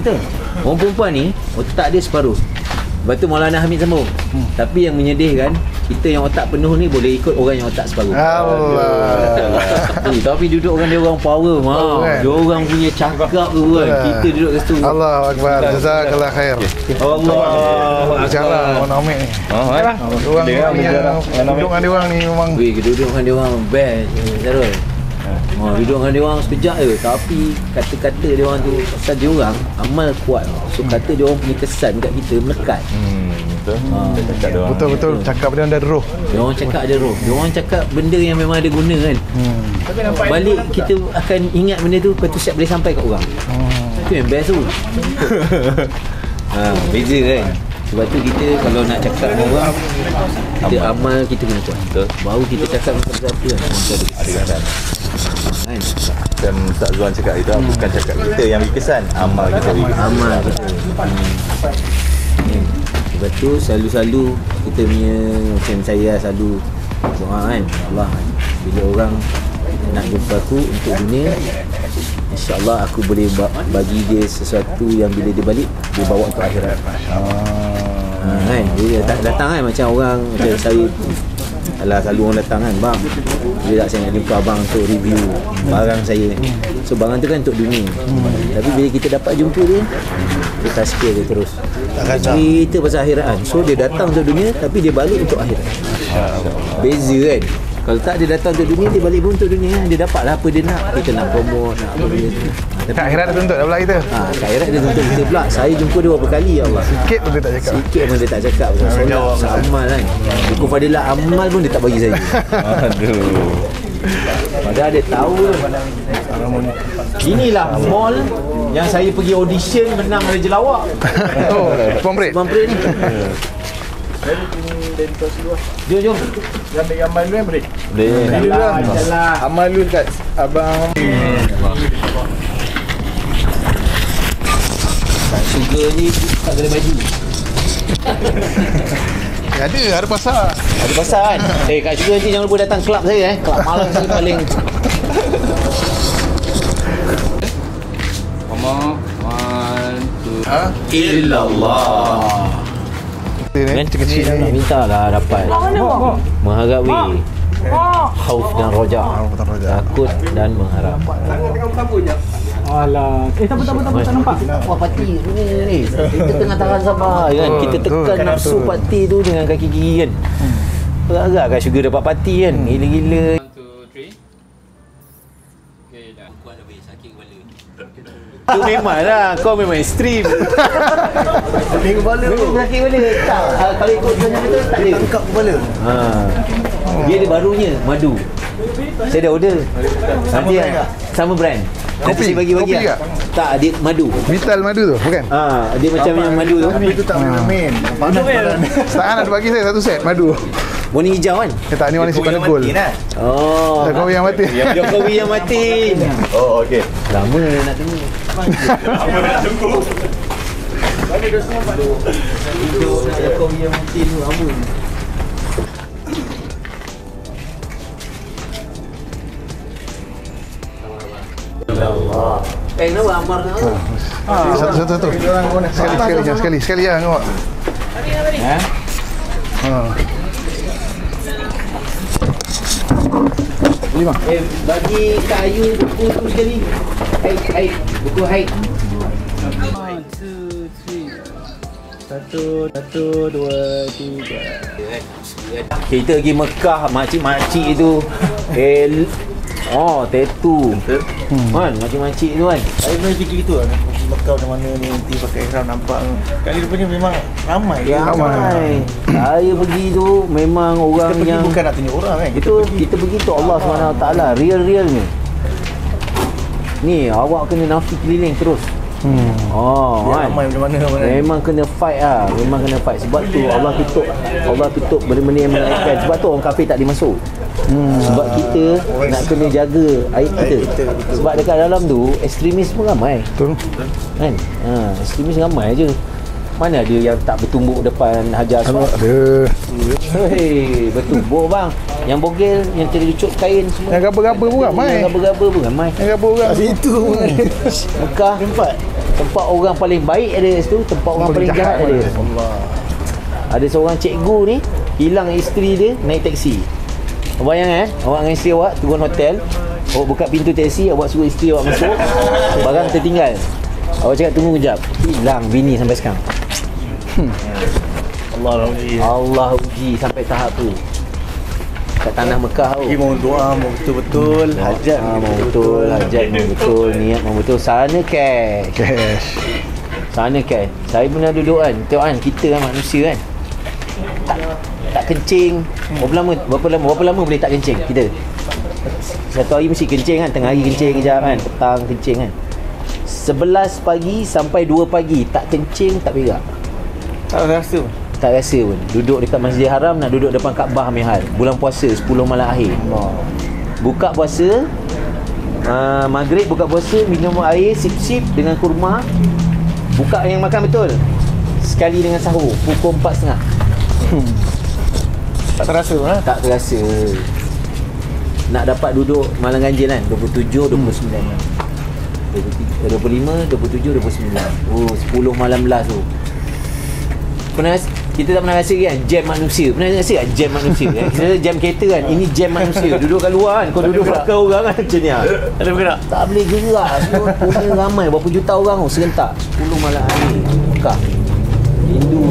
Betul. Orang perempuan ni otak dia separuh. Lepas tu Maulana Hamid sambung. Tapi yang menyedihkan, kita yang otak penuh ni boleh ikut orang yang otak separuh. Allah. Tapi duduk dengan dia orang power kan? Dia orang punya cakap tu kan. Kita duduk kat situ. Allahu Akbar. Jazakallah khair. Allah. Bicara Orang Amik ni. Orang duduk dengan dia orang ni memang Weh, duduk dengan dia orang best Zarul. Duduk dengan dia orang sekejap je. Tapi kata-kata dia orang tu, pasal dia orang amal kuat. So kata dia orang punya kesan kat kita melekat. Betul. Cakap dia orang. betul-betul cakap dia ada roh. Dia orang cakap ada roh. Dia orang cakap benda yang memang ada guna kan. Balik kita akan ingat benda tu, lepas tu siap boleh sampai kat orang. Itu yang best tu. Beza kan. Sebab tu kita kalau nak cakap dengan orang, kita amal kita kena kuat. Betul. Baru kita cakap dengan siapa kan. Ada kesan. Kan? Macam Ustaz Zuan cakap itu, bukan cakap kita yang beri kesan, amal kita beri kesan. Amal kita. Sebab tu selalu-selalu kita punya, macam saya selalu doa kan, Allah bila orang nak jumpa aku untuk dunia, InsyaAllah aku boleh bagi dia sesuatu yang bila dia balik, dia bawa ke akhirat. Kan? Dia datang kan macam orang, macam saya selalu orang datang kan, bang dia tak saya nak jumpa abang untuk review barang saya. So barang tu kan untuk dunia. Tapi bila kita dapat jumpa dia, dia tazkir dia terus cerita pasal akhirat kan. So dia datang untuk dunia tapi dia balik untuk akhirat. Beza kan. Kalau tak dia datang untuk dunia, dia balik pun untuk dunia. Dia dapat lah apa dia nak. Kita nak promote, nak apa benda tu. Kat akhirat dia tuntut dah pula kita. Kat akhirat dia tuntut kita pula. Saya jumpa dia berapa kali ya Allah. Sikit pun dia tak cakap. Sikit pun dia tak cakap pasal solat, pasal amal kan. Buku Fadilah amal pun dia tak bagi saya. Aduh. Padahal dia tahu. Inilah mall yang saya pergi audition menang Raja Lawak. Oh, Pompret. Pompret ni. Jom. gambar dulu kan boleh? Boleh. Jalan. Amal lu kat abang. Sugar ni tak kena baju. Ada pasar. Ada pasar kan? Kat Sugar nanti jangan lupa datang kelab saya Kelab malam saya paling. Illallah. Kan kecil nak minta lah dapat. Mengharap weh. Khauf dan roja. Takut dan mengharap. Alah. Tak nampak. Wah pati ni. Kita tengah tahan sabar kan. Kita tekan nafsu pati tu dengan kaki kiri kan. Agak kan Sugar dapat pati kan. Gila-gila. 1, 2, 3. Okay dah. Kuat dah boleh sakit kepala. Tu memanglah kau memang ekstrim. Sakit kepala tu. Sakit kepala. Tak. Kalau ikut macam tu tak ada. Tengkap kepala. Dia ada barunya madu. Saya dah order. Nanti sama brand. Kopi? Saya bagi Kopi lah. juga? Tak, dia madu. Vital madu tu, bukan? Dia macam yang madu tu. Tapi itu tak main. Takkan ada bagi saya satu set madu. Warna hijau kan? Tak, ni warna simpan gol. Oh. Jokowi yang mati. Jokowi yang mati. Oh, okey. Lama nak tunggu. Apa nak tunggu? Hidup nak Jokowi yang mati tu lama. Allah. Kenapa Ammar nak? Satu. Sekali lah kau. Lima. Bagi Kak Ayu buku tu sekali. Haid. Buku Haid. 1, 2, 3. Kita pergi Mekah, makcik-makcik tu. Tattoo. Kan, makcik-makcik tu kan. Saya pernah fikir gitu lah. Mekah macam mana ni, nanti pakai ihram nampak. Kali rupanya memang ramai. Ramai. Saya pergi tu memang orang Kita pergi yang bukan nak tunjuk orang kan. kita pergi tu Allah SWT real ni. Ni awak kena nafsi keliling terus. Dia ramai macam mana. Memang kena fight lah. Memang kena fight. Sebab tu Allah tutup benda-benda yang menaikkan. Sebab tu orang kafir tak boleh masuk. Sebab kita nak kena jaga aib kita. Sebab dekat dalam tu ekstremis pun ramai. Betul. Kan? Ekstremis ramai je. Mana ada yang tak bertumbuk depan Hajar Aswad? Ada. Hei, bertumbuk bang. Yang bogel, yang terlucut kain semua. Yang gaba-gaba pun ramai. Yang gaba-gaba pun ramai. Yang gaba orang situ. Mekah tempat orang paling baik ada situ, tempat orang paling jahat ada. Allah. Ada seorang cikgu ni hilang isteri dia naik teksi. Bayang awak dengan isteri awak turun hotel, awak buka pintu teksi, awak suruh isteri awak masuk, barang tertinggal. Awak cakap tunggu kejap. Hilang bini sampai sekarang. Allah uji sampai tahap tu. Kat tanah Mekah tu. Mau doa, mau betul-betul, hajat mau betul, hajat mau betul, niat mau betul. Sana cash. Sana cash. Saya pernah duduk kan, tengok kan kita kan manusia kan. Tak kencing. Berapa lama boleh tak kencing kita? Satu hari mesti kencing kan, tengah hari kencing kejap kan, petang kencing kan. 11 pagi sampai 2 pagi tak kencing, tak berak. Tak rasa pun. Duduk dekat Masjidil Haram, nak duduk depan Kaabah Mihal. Bulan puasa 10 malam akhir. Buka puasa, maghrib buka puasa, minum air sip-sip dengan kurma. Buka yang makan betul. Sekali dengan sahur pukul 4.30. tak terasa lah. Tak terasa. Nak dapat duduk malam ganjil kan 27, 29. 25, 27, 29. 10 malam last tu. Kita tak pernah rasa kan jam manusia. Pernah rasa kan jam manusia kan? Kita jam kereta kan. Ini jam manusia. Duduk kat luar kan. Kau duduk belakang orang kan macam ni lah. Ada bergerak? Tak boleh gerak. Semua punya ramai. Berapa juta orang tu serentak. 10 malam hari. Mekah. Hindu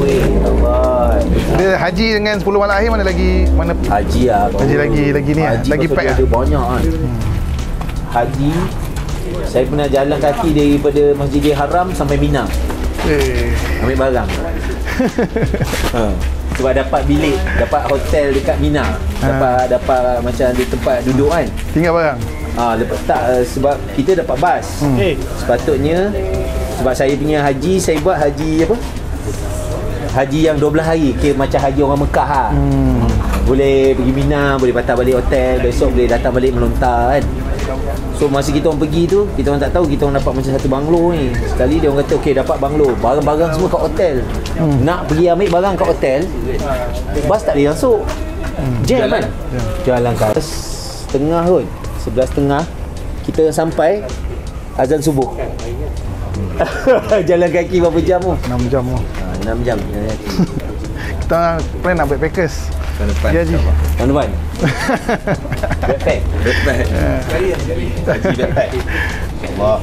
Allah. Dia haji dengan 10 malam akhir mana Haji lah. Haji lagi ni Haji lagi pack ada banyak kan. Haji. Saya pernah jalan kaki daripada Masjidil Haram sampai Mina. Ambil barang. Sebab dapat bilik, dapat hotel dekat Mina. Dapat macam di tempat duduk kan. Tinggal barang. Lepas tak sebab kita dapat bas. Sepatutnya sebab saya punya haji, saya buat haji apa? Haji yang 12 hari, kira macam haji orang Mekah lah. Boleh pergi Mina, boleh patah balik hotel, besok boleh datang balik melontar kan. So masa kita orang pergi tu, kita orang tak tahu, kita orang dapat macam satu banglo ni. Sekali dia orang kata okey dapat banglo, barang-barang semua kat hotel. Nak pergi ambil barang kat hotel, bas tak boleh masuk. Jam kan? Jalan kat setengah kot, 11.30 kita sampai azan subuh. Jalan kaki berapa jam tu? 6 jam tu. 6 jam jalan kaki. Kita plan nak backpackers. Tahun depan. Ya, Haji. Tahun depan. Backpack. Haji backpack. Allah.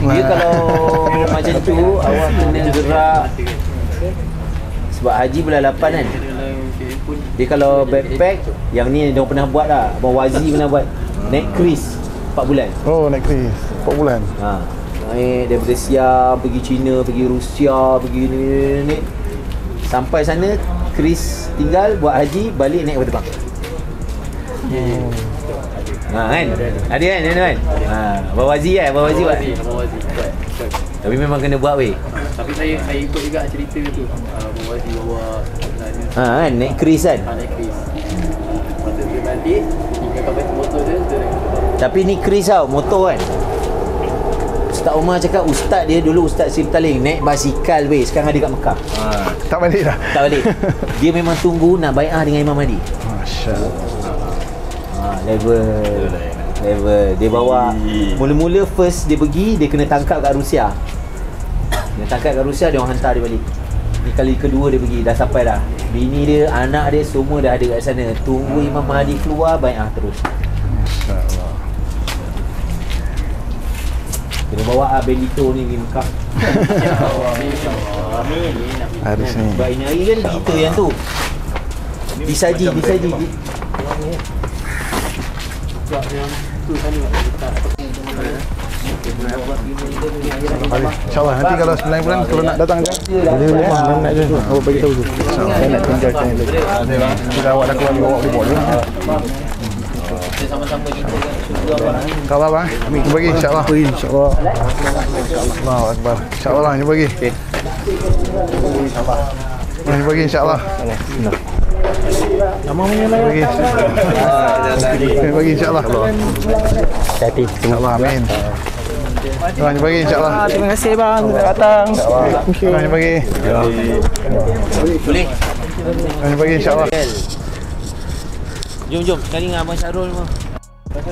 Dia kalau macam tu awak kena gerak. Sebab haji bulan 8 kan. Dia kalau backpack, yang ni dia pernah buat lah. Abang Wazi pernah buat. Naik cruise 4 bulan. Oh, naik cruise 4 bulan. Naik daripada Siam, pergi China, pergi Rusia, pergi ni. Sampai sana, Chris tinggal, buat haji, balik naik kapal terbang. Kan? Ada kan? Abang Wazi kan? Abang Wazi buat. Tapi memang kena buat weh. Tapi saya ikut juga cerita tu. Bawa Kan naik kris kan. naik kris. Lepas tu dia balik, tinggalkan balik motor dia naik motor. Tapi ni kris tau, motor kan. Ustaz Omar cakap ustaz dia dulu Ustaz Sirtaling naik basikal weh, sekarang dia kat Mekah. Tak balik dah. Tak balik. Dia memang tunggu nak bai'ah dengan Imam Mahdi. Masya-Allah. Level. Dia bawa mula-mula first dia pergi, dia kena tangkap kat Rusia. Dia tangkap kat Rusia, dia orang hantar dia balik. Ni kali kedua dia pergi, dah sampai dah. Bini dia, anak dia semua dah ada kat sana. Tunggu Imam Mahdi keluar, bai'ah terus. Masya-Allah. Kena bawa Benito ni pergi Mekah. Amin. Harus ni. Sebab ini hari kan kita yang tu disaji. InsyaAllah nanti kalau 9 bulan kalau nak datang je boleh nak je awak bagi tahu tu. Saya nak tinggal channel kita awak dah keluar awak boleh kita sama-sama kita kan syukur abang. tak apa bang jumpa lagi insyaAllah Allahu Akbar insyaAllah jumpa lagi jumpa lagi insyaAllah nama menyala jumpa lagi insyaAllah insyaAllah amin. Jumpa lagi insyaAllah. Terima kasih bang datang. Jumpa lagi. Boleh. Jumpa lagi insyaAllah. Jom sekali dengan Abang Syarul mah. Okey.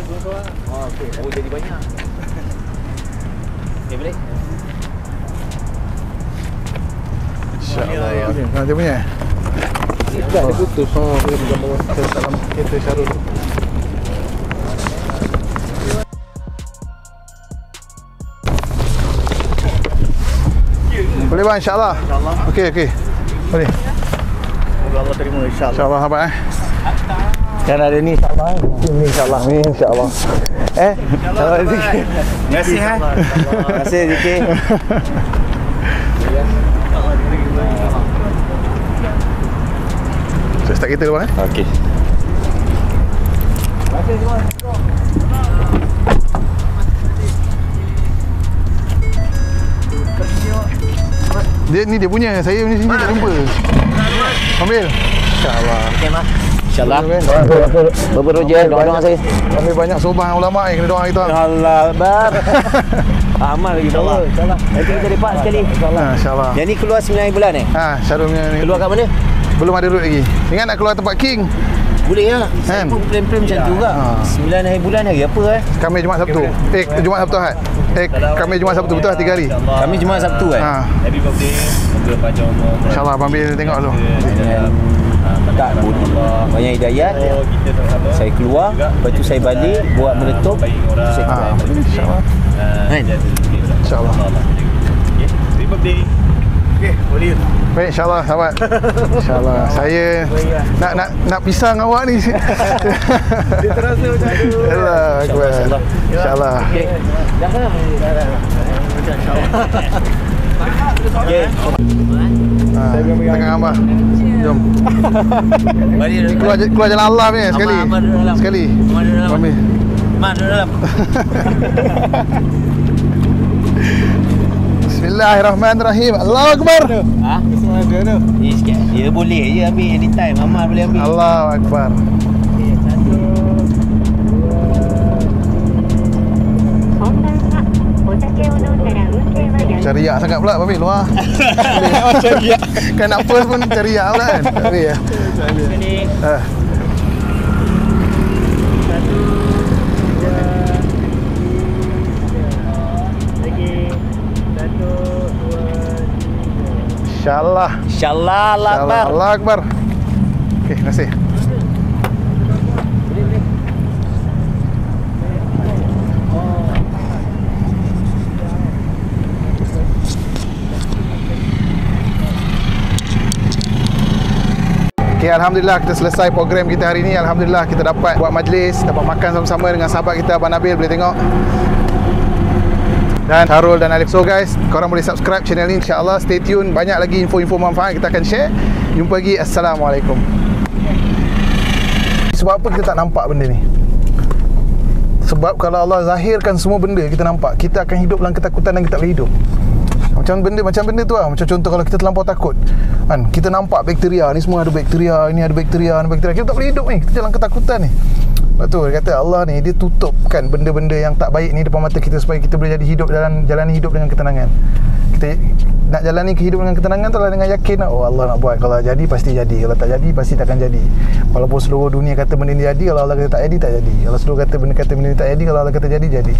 Oh jadi banyak. Okey boleh. InsyaAllah. Nanti punya. Tak ada putus. Dalam kereta Syarul. Boleh bang insyaAllah. Okey. Boleh. Semoga Allah terima insyaAllah. InsyaAllah abang Kan ada ni insyaAllah. Ini insyaAllah. Ini insyaAllah. InsyaAllah Zikir. Terima kasih Terima kasih Zikir. Saya start kereta dulu bang Okey. Dia punya. Saya punya sini tak jumpa. Ambil. InsyaAllah. Okey mah. InsyaAllah. Berberoja doa-doa saya. Ambil banyak sobat ulama yang kena doa kita. Allah Akbar. Amal lagi insyaAllah. Nanti kita lepak sekali. InsyaAllah. Yang ni keluar 9 bulan Syarul punya ni. Keluar kat mana? Belum ada route lagi. Ingat nak keluar tempat King. Boleh lah. Saya Kan? pun plan-plan macam tu juga. 9 hari bulan hari apa Khamis Jumaat Sabtu. Jumaat Sabtu Ahad. Khamis Jumaat Sabtu betul lah 3 hari. Kami Jumaat Sabtu Happy birthday. Semoga panjang umur. InsyaAllah abang ambil tengok tu. Tak boleh. Banyak hidayat. Kita sama-sama. Saya keluar, lepas tu saya balik buat meletup. Saya keluar. InsyaAllah. Kan? InsyaAllah. Happy birthday. Okey, boleh. Baik insyaAllah sahabat. InsyaAllah. Saya nak pisah dengan awak ni. Dia terasa macam tu. Allah Akbar. InsyaAllah. Okey. Okey. Tengah gambar. Jom. Balik Keluar jalan Allah ni sekali. Abang duduk dalam. Sekali. Abang duduk dalam. Ambil. Mak duduk dalam. Bismillahirrahmanirrahim. Allahu Akbar. Sengaja tu. Ni sikit. Dia boleh je ambil anytime. Amal boleh ambil. Allahu Akbar. Cariak sangat pula Babi luar. Cariak. Kan nak post pun cariak pula kan. Babi ya. InsyaAllah. InsyaAllah. Allah Akbar. Allah Akbar. Okey, terima kasih. Okay, Alhamdulillah kita selesai program kita hari ni. Alhamdulillah kita dapat buat majlis, dapat makan sama-sama dengan sahabat kita Abang Nabil, boleh tengok. Dan Syarul dan Alif. So guys, korang boleh subscribe channel ni, insyaAllah. Stay tune, banyak lagi info-info manfaat kita akan share. Jumpa lagi. Assalamualaikum. Sebab apa kita tak nampak benda ni? Sebab kalau Allah zahirkan semua benda kita nampak, kita akan hidup dalam ketakutan dan kita tak boleh hidup. Macam benda tu lah. Macam contoh kalau kita terlampau takut kan, kita nampak bakteria ni semua ada bakteria, ini ada bakteria, ni bakteria, kita tak boleh hidup ni, kita dalam ketakutan ni. Sebab tu dia kata Allah ni dia tutupkan benda-benda yang tak baik ni depan mata kita supaya kita boleh jadi hidup jalani hidup dengan ketenangan. Kita nak jalani kehidupan dengan ketenangan tu lah dengan yakin, oh Allah nak buat, kalau jadi pasti jadi, kalau tak jadi pasti takkan jadi. Walaupun seluruh dunia kata benda ni jadi, kalau Allah kata tak jadi, tak jadi. Kalau seluruh kata benda ni tak jadi, kalau Allah kata jadi, jadi.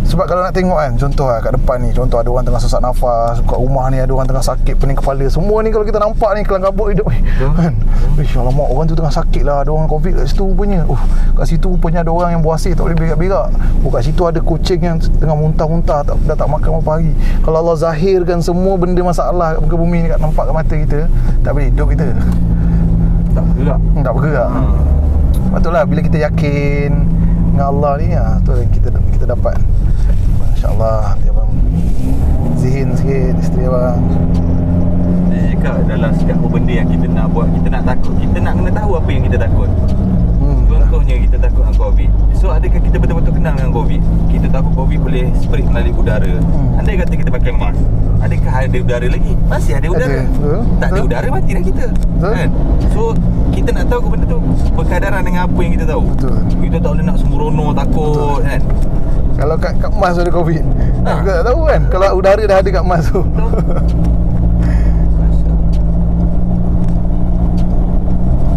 Sebab kalau nak tengok kan, contoh lah kat depan ni, contoh ada orang tengah sesak nafas, kat rumah ni ada orang tengah sakit pening kepala, semua ni kalau kita nampak ni kelang kabut hidup ni kan. Alamak, orang tu tengah sakit lah, ada orang Covid kat situ rupanya. Kat situ rupanya ada orang yang buasir tak boleh berak-berak. Kat situ ada kucing yang tengah muntah-muntah, dah tak makan berapa hari. Kalau Allah zahirkan semua benda masalah kat muka bumi ni, kat nampak kat mata kita, tak boleh hidup kita, tak bergerak. Lepas tu lah bila kita yakin dengan Allah ni, tu kita dapat. InsyaAllah nanti abang zihin sikit isteri abang. Saya cakap dalam setiap benda yang kita nak buat, kita nak takut, kita nak kena tahu apa yang kita takut. Contohnya kita takut dengan Covid. So adakah kita betul-betul kenal dengan Covid? Kita takut Covid boleh spread melalui udara. Andai kata kita pakai mask, adakah ada udara lagi? Masih ada udara. Tak ada udara, mati dah kita. Kan? So kita nak tahu benda tu berkadaran dengan apa yang kita tahu. Betul. Kita tak boleh nak sembrono takut. Betul. Kan? Kalau kat mas ada Covid, kita tak tahu kan. Kalau udara dah ada kat mas tu.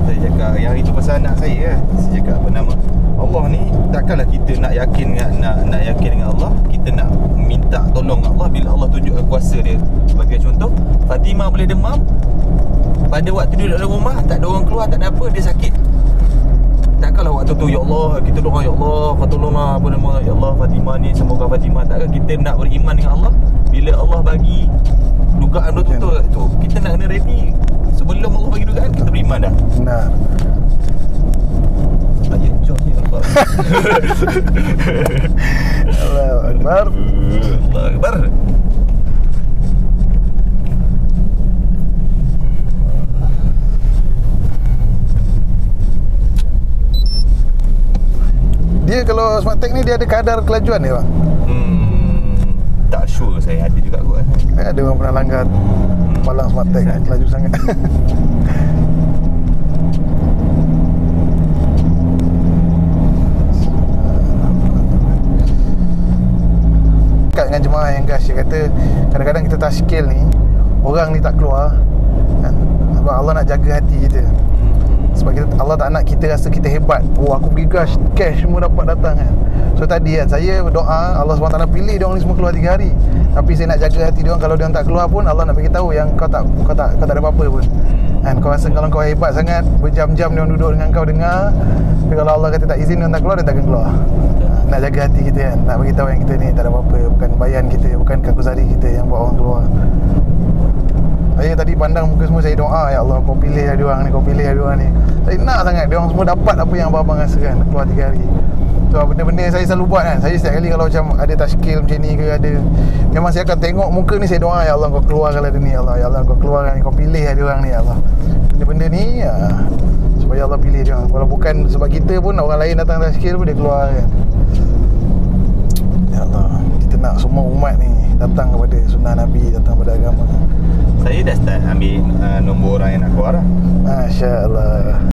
Saya cakap yang itu pasal anak saya kan. Saya cakap apa nama, Allah ni takkanlah kita nak yakin nak yakin dengan Allah, kita nak minta tolong Allah bila Allah tunjukkan kuasa dia. Sebagai contoh, Fatimah boleh demam, pada waktu dia dalam rumah tak ada orang keluar, tak ada apa, dia sakit. Takkanlah waktu tu ya Allah kita doa, ya Allah tolonglah apa nama, ya Allah Fatimah ni semoga Fatimah. Takkan kita nak beriman dengan Allah bila Allah bagi dugaan betul-betul tu, kita nak kena ready sebelum Allah bagi dugaan, kita beriman dah. Benar. Ayat John ni Allah. Allahu Akbar. Allahu Akbar. Dia kalau Smart Tag ni dia ada kadar kelajuan dia bang? Tak sure, saya ada juga kot. Ada orang pernah langgar palang Smart Tag kan, kelaju sangat. Dekat dengan jemaah yang gas, dia kata kadang-kadang kita tashkil ni, orang ni tak keluar kan? Sebab Allah nak jaga hati kita. Sebab Allah tak nak kita rasa kita hebat. Oh aku pergi cash semua dapat datang kan. So tadi kan saya berdoa Allah SWT pilih diorang ni semua keluar 3 hari. Tapi saya nak jaga hati diorang, kalau diorang tak keluar pun Allah nak bagi tahu yang kau tak ada apa-apa pun. Kan kau rasa kalau kau hebat sangat, berjam-jam diorang duduk dengan kau dengar. Tapi kalau Allah kata tak izin diorang tak keluar, dia takkan keluar. Nak jaga hati kita kan, nak bagi tahu yang kita ni tak ada apa-apa, bukan bayan kita, bukan kakusari kita yang buat orang keluar. Saya tadi pandang muka semua, saya doa, ya Allah kau pilih lah diorang ni, kau pilih lah diorang ni. Saya nak sangat diorang semua dapat apa yang abang rasa kan, keluar 3 hari. So benda-benda yang saya selalu buat kan, saya setiap kali kalau macam ada tashkil macam ni ke ada, memang saya akan tengok muka ni, saya doa, ya Allah kau keluarkan lah dia ni, ya Allah kau keluarkan ni, kau pilih lah diorang ni, ya Allah. Benda-benda ni supaya Allah pilih diorang. Kalau bukan sebab kita pun, orang lain datang tashkil pun dia keluar kan. Ya Allah, kita nak semua umat ni datang kepada sunnah Nabi, datang kepada agama. Saya dah start ambil nombor orang yang nak keluar lah. Masya Allah.